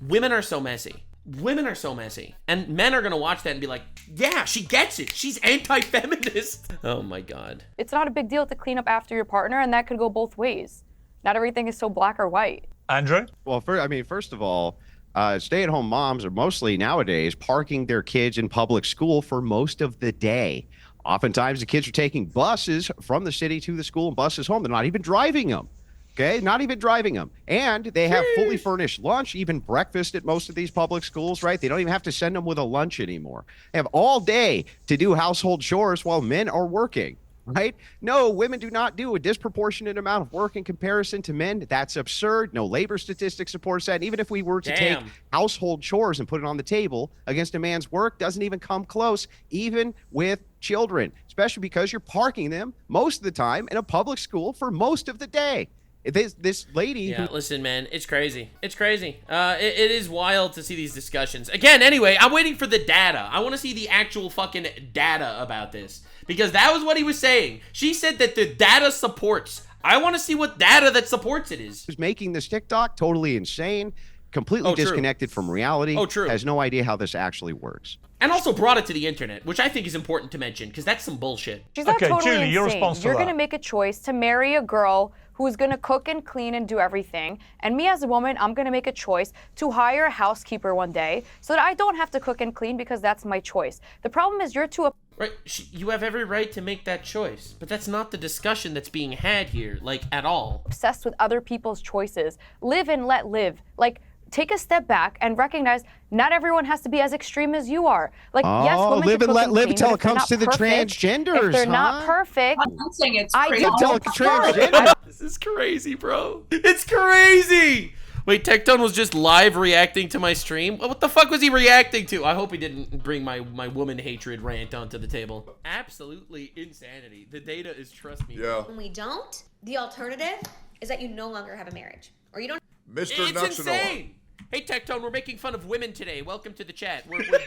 women are so messy. Women are so messy. And men are going to watch that and be like, yeah, she gets it. She's anti-feminist. Oh my God. It's not a big deal to clean up after your partner, and that could go both ways. Not everything is so black or white. Andrew? Well, first of all, stay-at-home moms are mostly nowadays parking their kids in public school for most of the day. Oftentimes, the kids are taking buses from the city to the school and buses home. They're not even driving them. Okay, not even driving them. And they have fully furnished lunch, even breakfast at most of these public schools, right? They don't even have to send them with a lunch anymore. They have all day to do household chores while men are working, right? No, women do not do a disproportionate amount of work in comparison to men. That's absurd. No labor statistic supports that. And even if we were to take household chores and put it on the table against a man's work, doesn't even come close, even with children, especially because you're parking them most of the time in a public school for most of the day. This lady. Yeah, listen, man, it's crazy. It's crazy. It is wild to see these discussions. Again, anyway, I'm waiting for the data. I want to see the actual fucking data about this. Because that was what he was saying. She said that the data supports. I want to see what data that supports it is. Who's making this TikTok totally insane, completely disconnected from reality. Has no idea how this actually works. And also brought it to the internet, which I think is important to mention, because that's some bullshit. She's not totally Julie, insane. your response to You're that. going to make a choice to marry a girl who's going to cook and clean and do everything. And me as a woman, I'm going to make a choice to hire a housekeeper one day so that I don't have to cook and clean because that's my choice. The problem is you're too... Right, you have every right to make that choice, but that's not the discussion that's being had here, like, at all. Obsessed with other people's choices. Live and let live. Like, take a step back and recognize not everyone has to be as extreme as you are. Like, yes, women live should and cook let live clean, till but it if they're comes not to the perfect, transgenders, if they're not perfect, I'm saying it's I crazy. don't Till fuck. transgender. This is crazy, bro. It's crazy. Wait, Tectone was just live reacting to my stream? What the fuck was he reacting to? I hope he didn't bring my woman hatred rant onto the table. Absolutely insanity. The data is, trust me. Yeah. When we don't, the alternative is that you no longer have a marriage. Or you don't. Mr. It's Nuxanor. insane. Hey, Tectone, we're making fun of women today. Welcome to the chat. We're doing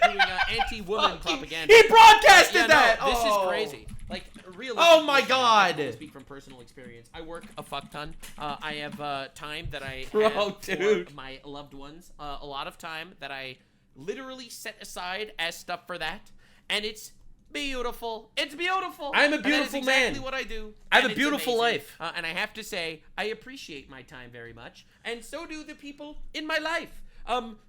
anti-woman propaganda. He broadcasted Oh. that! This is crazy. Like, really. Oh my God. I speak from personal experience. I work a fuck ton. I have time that I Bro, have dude. for my loved ones. A lot of time that I literally set aside as stuff for that. And it's beautiful. It's beautiful. I'm a beautiful man. That's exactly what I do. I have a beautiful life. And I have to say, I appreciate my time very much. And so do the people in my life.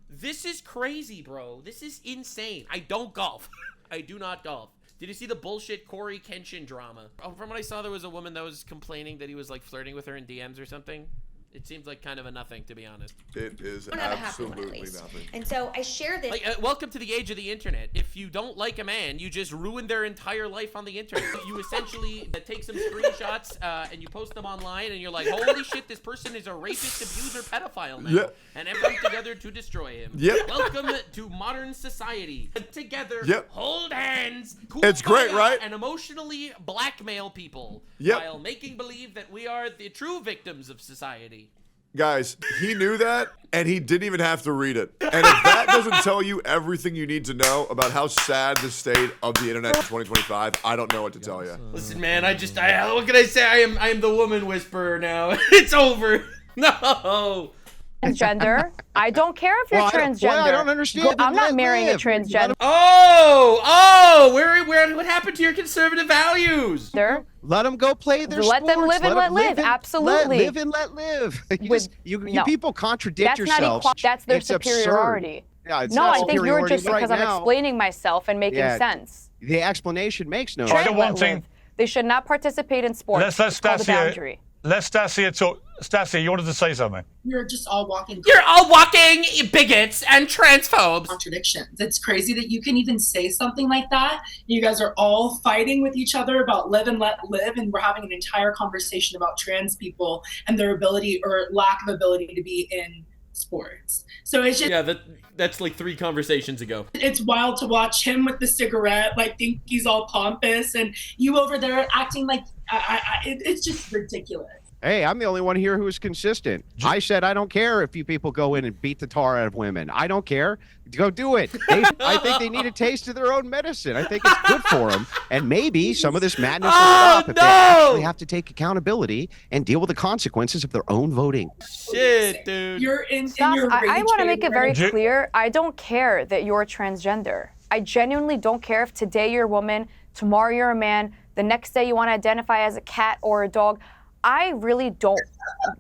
This is crazy, bro. This is insane. I don't golf. I do not golf. Did you see the bullshit Corey Kenshin drama? Oh, from what I saw, there was a woman that was complaining that he was like flirting with her in DMs or something. It seems like kind of a nothing, to be honest. It is Don't have a happy one, at absolutely least. nothing. And so I share this. Like, welcome to the age of the internet. If you don't like a man, you just ruin their entire life on the internet. You essentially take some screenshots and you post them online, and you're like, holy shit, this person is a rapist, abuser, pedophile now. Yep. And everyone together to destroy him. Yep. Welcome to modern society. Together, Yep. hold hands, It's great, kumbaya, right? and emotionally blackmail people Yep. while making believe that we are the true victims of society. Guys, he knew that, and he didn't even have to read it. And if that doesn't tell you everything you need to know about how sad the state of the internet in 2025, I don't know what to tell you. Listen, man, what can I say? I am the woman whisperer now. It's over. No. transgender. I don't care if you're transgender. I don't understand. I'm not marrying a transgender. What happened to your conservative values? Let them go play their Let sports. them live and let live. Absolutely. Live and let live. You people contradict yourselves. That's their It's superiority. Absurd. Yeah, it's No, not I think you're just superiority because right I'm now. explaining myself and making sense. The explanation makes no Trans sense. one thing. They should not participate in sports. Let's It's called a Stasia. boundary. Let Stasia talk. Stasia, you wanted to say something. You're just all walking. You're all walking bigots and transphobes. Contradictions. It's crazy that you can even say something like that. You guys are all fighting with each other about live and let live, and we're having an entire conversation about trans people and their ability or lack of ability to be in sports. So it's just that's like 3 conversations ago. It's wild to watch him with the cigarette, like think he's all pompous, and you over there acting like it's just ridiculous. Hey, I'm the only one here who is consistent. I said I don't care if you people go in and beat the tar out of women. I don't care. Go do it. I think they need a taste of their own medicine. I think it's good for them. And maybe some of this madness will stop if they actually have to take accountability and deal with the consequences of their own voting. Shit, dude. You're in Stop. your I want to make it very Ju- clear. I don't care that you're transgender. I genuinely don't care if today you're a woman, tomorrow you're a man, the next day you want to identify as a cat or a dog. I really don't.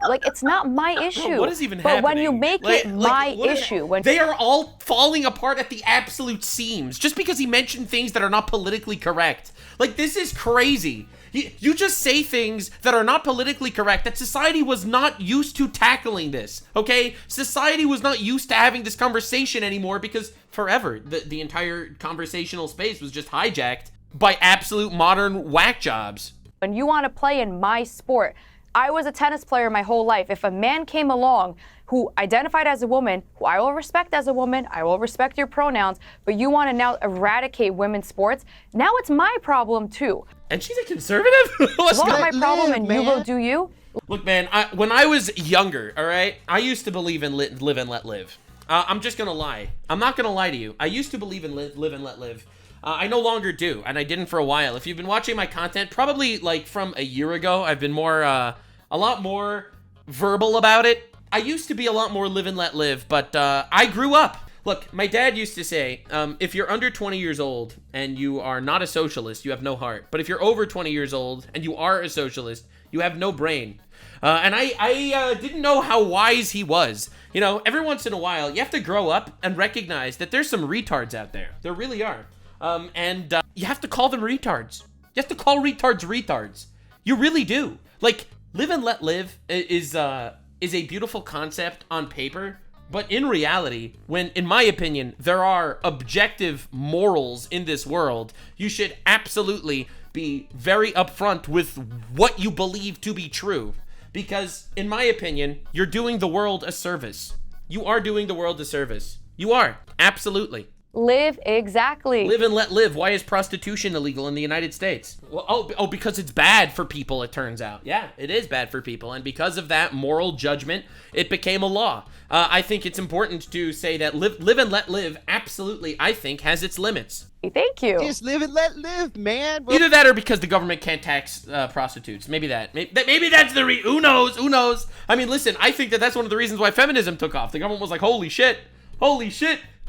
Like, it's not my issue. What is even but happening? when you make it my what is- issue, when they are all falling apart at the absolute seams just because he mentioned things that are not politically correct. Like, this is crazy. You just say things that are not politically correct, that society was not used to tackling this, okay? Society was not used to having this conversation anymore because forever the entire conversational space was just hijacked by absolute modern whack jobs. when you want to play in my sport, I was a tennis player my whole life. If a man came along who identified as a woman, who I will respect as a woman, I will respect your pronouns, but you want to now eradicate women's sports, now it's my problem too. And she's a conservative? It's not my problem and you go do you. Look, man, when I was younger, all right, I used to believe in live and let live. I'm just going to lie. I'm not going to lie to you. I used to believe in live and let live. I no longer do, and I didn't for a while. If you've been watching my content, probably like from a year ago, I've been a lot more verbal about it. I used to be a lot more live and let live, but I grew up. Look, my dad used to say, if you're under 20 years old and you are not a socialist, you have no heart. But if you're over 20 years old and you are a socialist, you have no brain. And I didn't know how wise he was. You know, every once in a while, you have to grow up and recognize that there's some retards out there. There really are. And you have to call them retards. You have to call retards retards. You really do. Like, live and let live is a beautiful concept on paper, but in reality, when, in my opinion, there are objective morals in this world, you should absolutely be very upfront with what you believe to be true. Because, in my opinion, you're doing the world a service. You are doing the world a service. You are. Absolutely. Live, exactly. Live and let live. Why is prostitution illegal in the United States? Well, because it's bad for people, it turns out. Yeah, it is bad for people. And because of that moral judgment, it became a law. I think it's important to say that live and let live, absolutely, I think, has its limits. Thank you. Just live and let live, man. Either that or because the government can't tax prostitutes. Maybe that. Maybe that's the who knows? Who knows? I mean, listen, I think that's one of the reasons why feminism took off. The government was like, holy shit.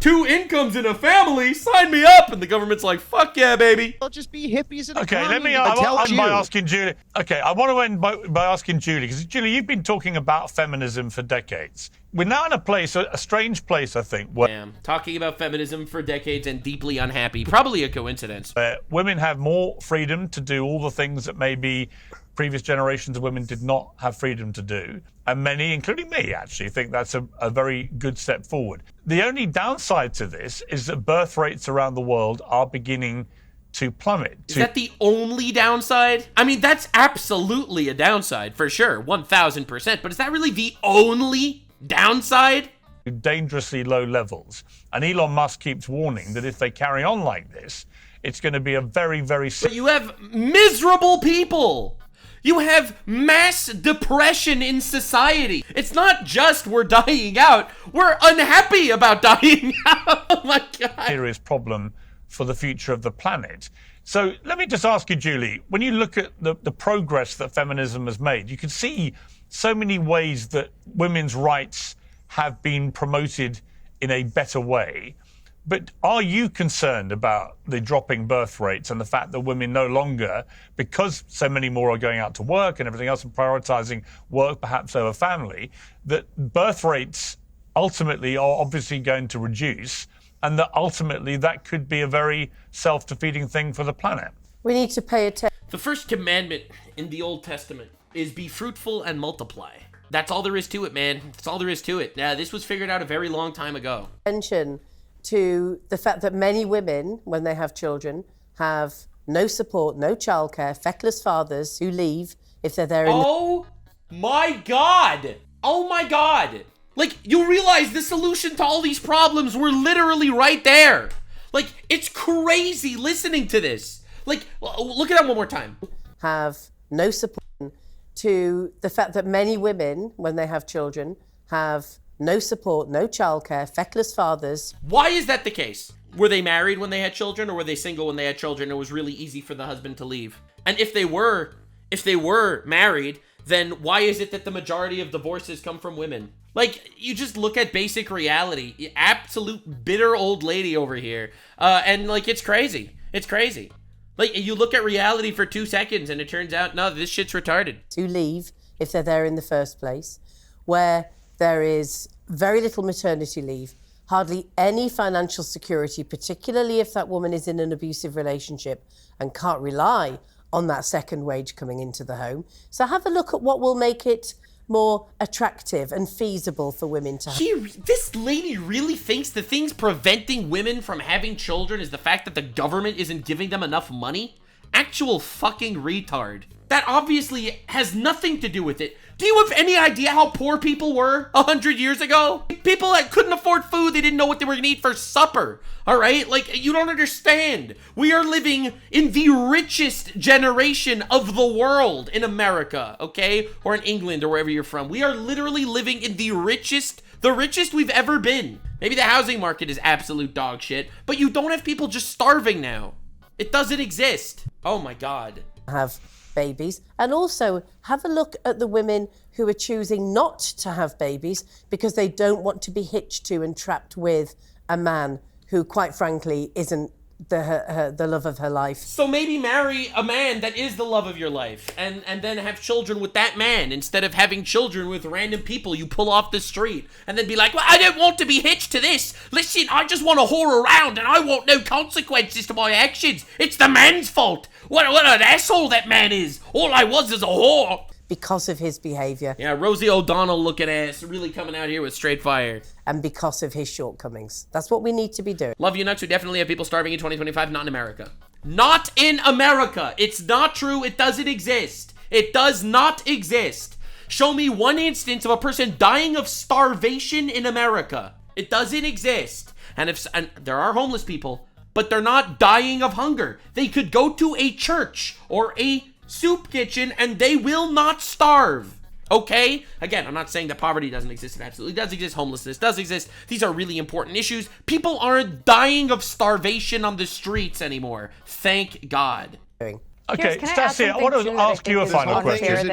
2 incomes in a family, sign me up. And the government's like, fuck yeah, baby. They'll just be hippies in a Okay, commune. I want to end by asking Julie. Okay, I want to end by asking Julie, because Julie, you've been talking about feminism for decades. We're now in a place, a strange place, I think, where Damn, talking about feminism for decades and deeply unhappy. Probably a coincidence. women have more freedom to do all the things that maybe previous generations of women did not have freedom to do. And many, including me, actually think that's a very good step forward. The only downside to this is that birth rates around the world are beginning to plummet. Is that the only downside? I mean, that's absolutely a downside, for sure, 1,000%. But is that really the only downside? Dangerously low levels. And Elon Musk keeps warning that if they carry on like this, it's going to be a very, very... But you have miserable people. You have mass depression in society. It's not just we're dying out. We're unhappy about dying out. Oh my God. Serious problem for the future of the planet. So let me just ask you, Julie, when you look at the progress that feminism has made, you can see so many ways that women's rights have been promoted in a better way. But are you concerned about the dropping birth rates and the fact that women no longer, because so many more are going out to work and everything else and prioritizing work perhaps over family, that birth rates ultimately are obviously going to reduce, and that ultimately that could be a very self-defeating thing for the planet? We need to pay attention. The first commandment in the Old Testament is be fruitful and multiply. That's all there is to it, man. That's all there is to it. This was figured out a very long time ago. To the fact that many women, when they have children, have no support, no childcare, feckless fathers who leave if they're there. Oh my God! Oh my God! Like, you realize the solution to all these problems were literally right there. Like, it's crazy listening to this. Like, look at that one more time. Have no support. to the fact that many women, when they have children, have no support, no childcare, feckless fathers. Why is that the case? Were they married when they had children, or were they single when they had children? It was really easy for the husband to leave. And if they were married, then why is it that the majority of divorces come from women? Like, you just look at basic reality. Absolute bitter old lady over here. And like, it's crazy. It's crazy. Like, you look at reality for 2 seconds and it turns out, no, this shit's retarded. To leave if they're there in the first place, where there is very little maternity leave, hardly any financial security, particularly if that woman is in an abusive relationship and can't rely on that second wage coming into the home. So have a look at what will make it more attractive and feasible for women to have. This lady really thinks the things preventing women from having children is the fact that the government isn't giving them enough money? Actual fucking retard. That obviously has nothing to do with it. Do you have any idea how poor people were 100 years ago? People that couldn't afford food, they didn't know what they were gonna eat for supper. All right? Like, you don't understand. We are living in the richest generation of the world in America, okay? Or in England or wherever you're from. We are literally living in the richest we've ever been. Maybe the housing market is absolute dog shit, but you don't have people just starving now. It doesn't exist. Oh my God. Have babies, and also have a look at the women who are choosing not to have babies because they don't want to be hitched to and trapped with a man who, quite frankly, isn't the love of her life. So maybe marry a man that is the love of your life and then have children with that man instead of having children with random people you pull off the street and then be like, well, I don't want to be hitched to this. Listen, I just want to whore around and I want no consequences to my actions. It's the man's fault. What an asshole that man is. All I was is a whore. Because of his behaviour. Yeah, Rosie O'Donnell looking ass really coming out here with straight fire. And because of his shortcomings. That's what we need to be doing. Love you, Nux. We definitely have people starving in 2025, not in America. Not in America. It's not true. It doesn't exist. It does not exist. Show me one instance of a person dying of starvation in America. It doesn't exist. And there are homeless people, but they're not dying of hunger. They could go to a church or a soup kitchen and they will not starve. Okay? Again, I'm not saying that poverty doesn't exist. It absolutely does exist. Homelessness does exist. These are really important issues. People aren't dying of starvation on the streets anymore. Thank God. Okay, Stassi, I want to ask you a final question.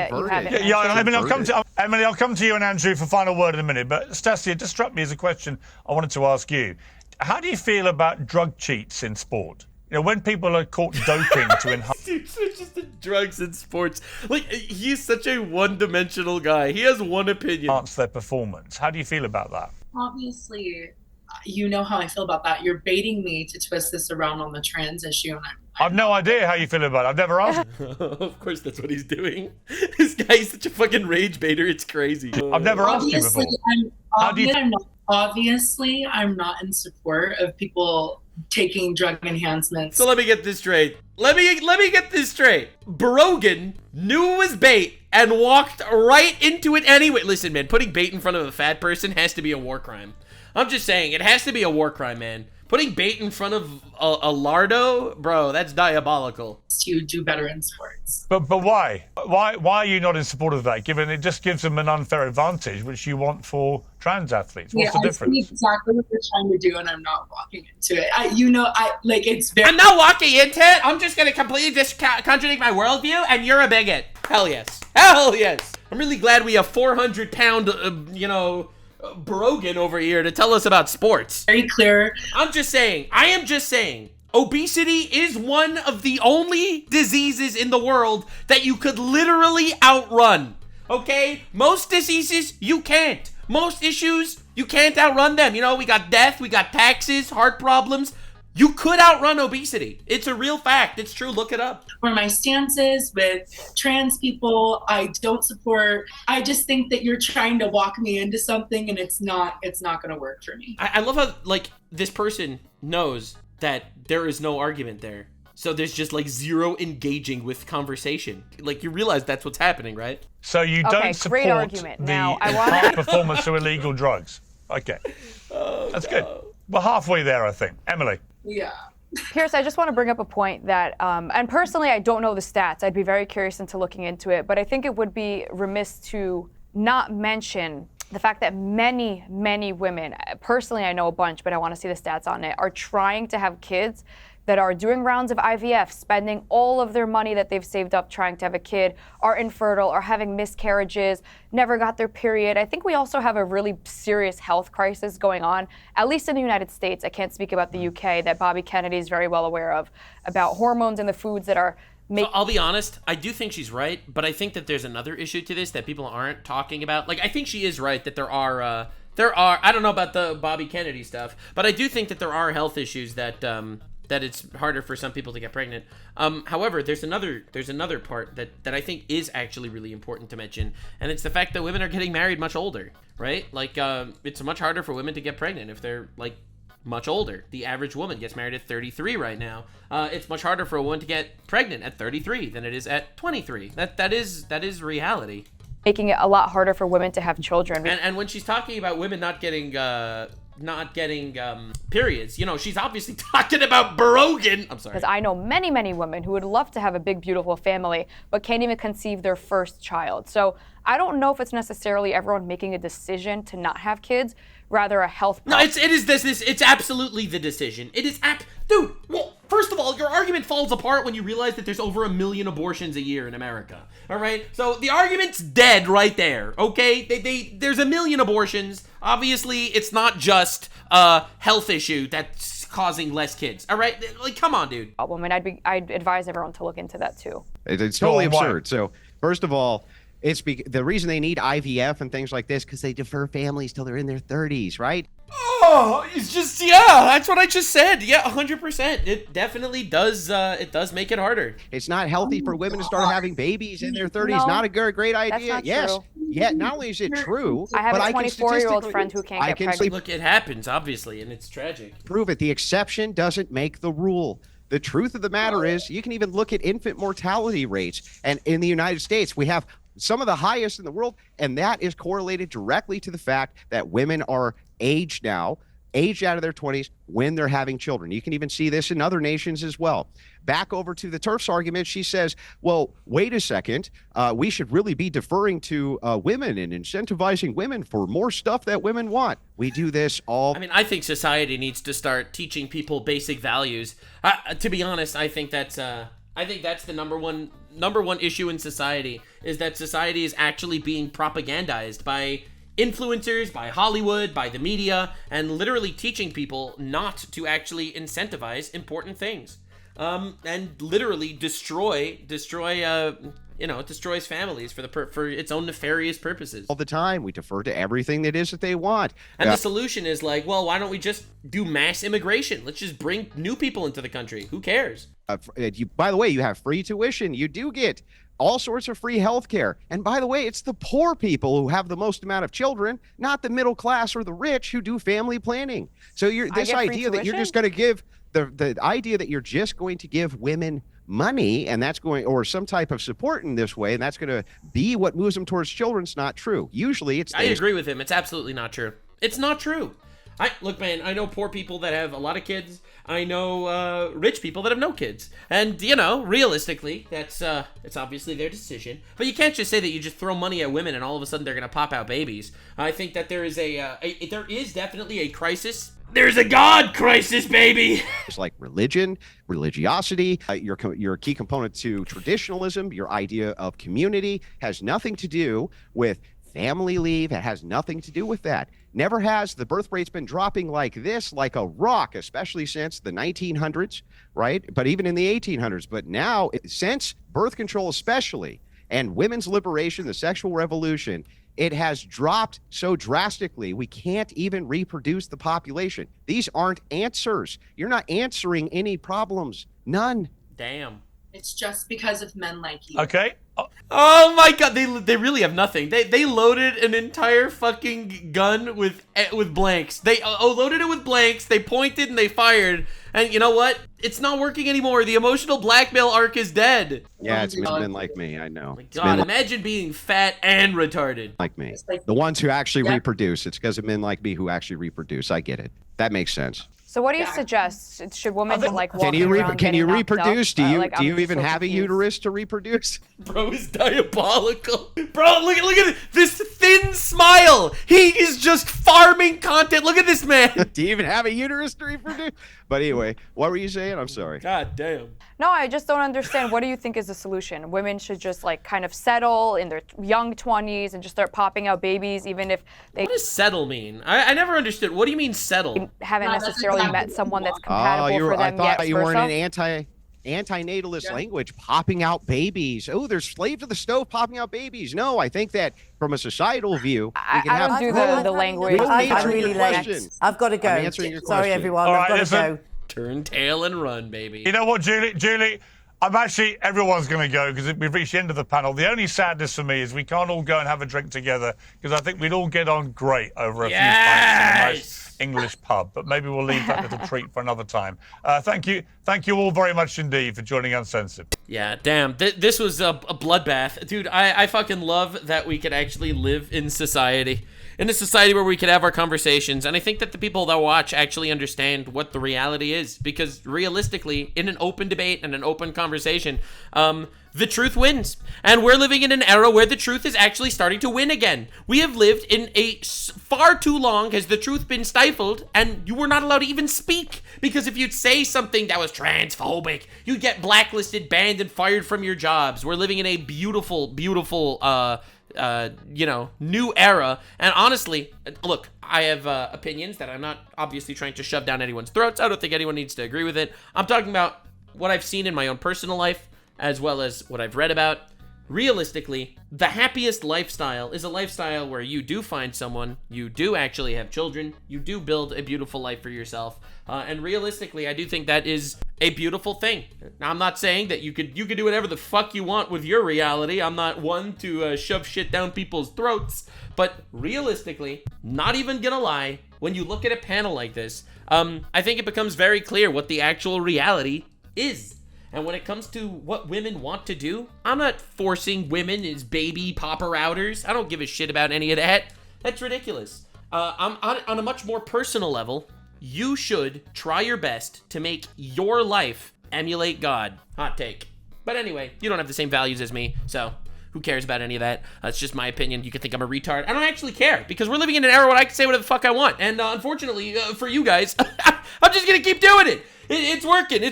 Emily, I'll come to you and Andrew for final word in a minute. But Stassi, it just struck me as a question I wanted to ask you. How do you feel about drug cheats in sport? You know, when people are caught doping to enhance... Dude, switches to drugs in sports. Like, he's such a one-dimensional guy. He has one opinion. Enhance their performance. How do you feel about that? Obviously, you know how I feel about that. You're baiting me to twist this around on the trans issue, and I've no idea how you feel about it. I've never asked. Of course, that's what he's doing. This guy's such a fucking rage baiter. It's crazy. I've never asked you before. Obviously, I'm not in support of people taking drug enhancements. So let me get this straight. Let me get this straight. Brogan knew it was bait and walked right into it anyway. Listen, man, putting bait in front of a fat person has to be a war crime. I'm just saying, it has to be a war crime, man. Putting bait in front of a lardo, bro, that's diabolical. To do better in sports. But why? Why are you not in support of that, given it just gives them an unfair advantage, which you want for trans athletes? What's the difference? I see exactly what they're trying to do, and I'm not walking into it. It's very... I'm not walking into it. I'm just going to completely contradict my worldview, and you're a bigot. Hell yes. Hell yes. I'm really glad we have 400-pound, Brogan over here to tell us about sports. Very clear. I am just saying, obesity is one of the only diseases in the world that you could literally outrun. Okay? Most diseases, you can't. Most issues, you can't outrun them. We got death, we got taxes, heart problems. You could outrun obesity. It's a real fact. It's true. Look it up. Where my stance is with trans people, I don't support. I just think that you're trying to walk me into something, and it's not going to work for me. I love how, this person knows that there is no argument there. So there's just, zero engaging with conversation. You realize that's what's happening, right? So you don't support the performance of illegal drugs. Okay. That's good. We're halfway there, I think. Emily. Yeah. Pierce, I just want to bring up a point that, and personally, I don't know the stats. I'd be very curious into looking into it, but I think it would be remiss to not mention the fact that many, many women, personally I know a bunch, but I want to see the stats on it, are trying to have kids that are doing rounds of IVF, spending all of their money that they've saved up trying to have a kid, are infertile, are having miscarriages, never got their period. I think we also have a really serious health crisis going on, at least in the United States. I can't speak about the UK, that Bobby Kennedy is very well aware of, about hormones in the foods that are So I'll be honest, I do think she's right, but I think that there's another issue to this that people aren't talking about. Like, I think she is right that there are, I don't know about the Bobby Kennedy stuff, but I do think that there are health issues that it's harder for some people to get pregnant. However, there's another part that I think is actually really important to mention, and it's the fact that women are getting married much older, right? Like, it's much harder for women to get pregnant if they're, like, much older. The average woman gets married at 33 right now. It's much harder for a woman to get pregnant at 33 than it is at 23. That is reality. Making it a lot harder for women to have children. And when she's talking about women not getting periods, you know, she's obviously talking about Brogan. I'm sorry. Because I know many, many women who would love to have a big, beautiful family, but can't even conceive their first child. So I don't know if it's necessarily everyone making a decision to not have kids, rather a health problem. No, it's absolutely the decision. It is dude, well, first of all, your argument falls apart when you realize that there's over 1 million abortions a year in America. All right? So the argument's dead right there, okay? There's 1 million abortions. Obviously, it's not just a health issue that's causing less kids. All right? Like, come on, dude. Woman, I'd advise everyone to look into that too. It's totally absurd. So, first of all, the reason they need IVF and things like this because they defer families till they're in their 30s, right? Oh, it's just, yeah, that's what I just said. Yeah, 100%. It definitely does. It does make it harder. It's not healthy for women to start having babies in their 30s. No, not a great idea. That's not Yes. true. Yeah, not only is it true, I have but a 24-year-old friend who can't get pregnant. Look, it happens, obviously, and it's tragic. Prove it. The exception doesn't make the rule. The truth of the matter is, you can even look at infant mortality rates. And in the United States, we have some of the highest in the world, and that is correlated directly to the fact that women are aged out of their 20s when they're having children. You can even see this in other nations as well. Back over to the TERF's argument, she says, well, wait a second, we should really be deferring to women and incentivizing women for more stuff that women want. We do this all. I mean, I think society needs to start teaching people basic values. To be honest, I think that's the number one issue in society, is that society is actually being propagandized by influencers, by Hollywood, by the media, and literally teaching people not to actually incentivize important things, and literally destroys families for its own nefarious purposes. All the time, we defer to everything that is that they want. And the solution is like, well, why don't we just do mass immigration? Let's just bring new people into the country. Who cares? By the way, you have free tuition. You do get all sorts of free health care. And by the way, it's the poor people who have the most amount of children, not the middle class or the rich who do family planning. So this idea that you're just going to give the idea that you're just going to give women money and that's going, or some type of support in this way, and that's going to be what moves them towards children, is not true. Usually it's. I agree with him. It's absolutely not true. It's not true. Look, man, I know poor people that have a lot of kids. I know rich people that have no kids. And, you know, realistically, it's obviously their decision. But you can't just say that you just throw money at women and all of a sudden they're going to pop out babies. I think that there is there is definitely a crisis. There's a God crisis, baby. It's like religion, religiosity, your key component to traditionalism, your idea of community has nothing to do with family leave. It has nothing to do with that. Never has the birth rate's been dropping like this, like a rock, especially since the 1900s, right? But even in the 1800s. But now, since birth control especially, and women's liberation, the sexual revolution, it has dropped so drastically, we can't even reproduce the population. These aren't answers. You're not answering any problems. None. Damn. It's just because of men like you. Okay. Oh my God, they really have nothing. They loaded an entire fucking gun with blanks. They loaded it with blanks. They pointed and they fired. And you know what? It's not working anymore. The emotional blackmail arc is dead. Yeah, it's men like me. I know. Oh my God, imagine being fat and retarded. Like me. The ones who actually reproduce. It's because of men like me who actually reproduce. I get it. That makes sense. So what do you suggest? Should women like walk Can around you reproduce? Up? Do you even have a uterus to reproduce? Bro is diabolical. Bro, look at this thin smile. He is just farming content. Look at this man. Do you even have a uterus to reproduce? But anyway, what were you saying? I'm sorry. God damn. No, I just don't understand. What do you think is the solution? Women should just like kind of settle in their young 20s and just start popping out babies, even if they. What does settle mean? I never understood. What do you mean settle? Haven't necessarily met someone that's compatible for them I yet. thought you were in an anti-natalist language, popping out babies. Oh, there's slave to the stove popping out babies. No, I think that from a societal view, I don't do the language. I'm really late. I've got to go. I'm answering your question. Sorry, everyone. All I've right, got to go. Turn tail and run, baby. You know what, Julie? Everyone's going to go because we've reached the end of the panel. The only sadness for me is we can't all go and have a drink together because I think we'd all get on great over a few pints in a nice English pub. But maybe we'll leave that little treat for another time. Thank you all very much indeed for joining Uncensored. Yeah, damn. This was a bloodbath. Dude, I fucking love that we could actually live in society. In a society where we could have our conversations. And I think that the people that watch actually understand what the reality is. Because realistically, in an open debate and an open conversation, the truth wins. And we're living in an era where the truth is actually starting to win again. We have lived in far too long has the truth been stifled, and you were not allowed to even speak. Because if you'd say something that was transphobic, you'd get blacklisted, banned, and fired from your jobs. We're living in a beautiful, beautiful, new era. And honestly, look, I have opinions that I'm not obviously trying to shove down anyone's throats. I don't think anyone needs to agree with it. I'm talking about what I've seen in my own personal life, as well as what I've read about. Realistically, the happiest lifestyle is a lifestyle where you do find someone, you do actually have children, you do build a beautiful life for yourself, and realistically, I do think that is a beautiful thing. Now, I'm not saying that you could do whatever the fuck you want with your reality. I'm not one to shove shit down people's throats, but realistically, not even gonna lie, when you look at a panel like this, I think it becomes very clear what the actual reality is. And when it comes to what women want to do, I'm not forcing women as baby popper outers. I don't give a shit about any of that. That's ridiculous. I'm on a much more personal level. You should try your best to make your life emulate God. Hot take. But anyway, you don't have the same values as me, so who cares about any of that? It's just my opinion. You can think I'm a retard. I don't actually care, because we're living in an era where I can say whatever the fuck I want. And unfortunately, for you guys, I'm just gonna keep doing it. It's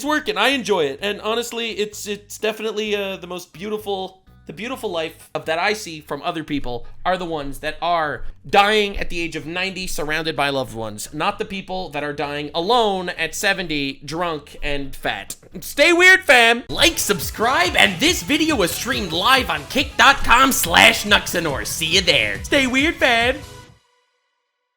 working. I enjoy it. And honestly, it's definitely the most beautiful, the beautiful life that I see from other people are the ones that are dying at the age of 90, surrounded by loved ones, not the people that are dying alone at 70, drunk and fat. Stay weird, fam. Like, subscribe, and this video was streamed live on kick.com/Nuxanor. See you there. Stay weird, fam.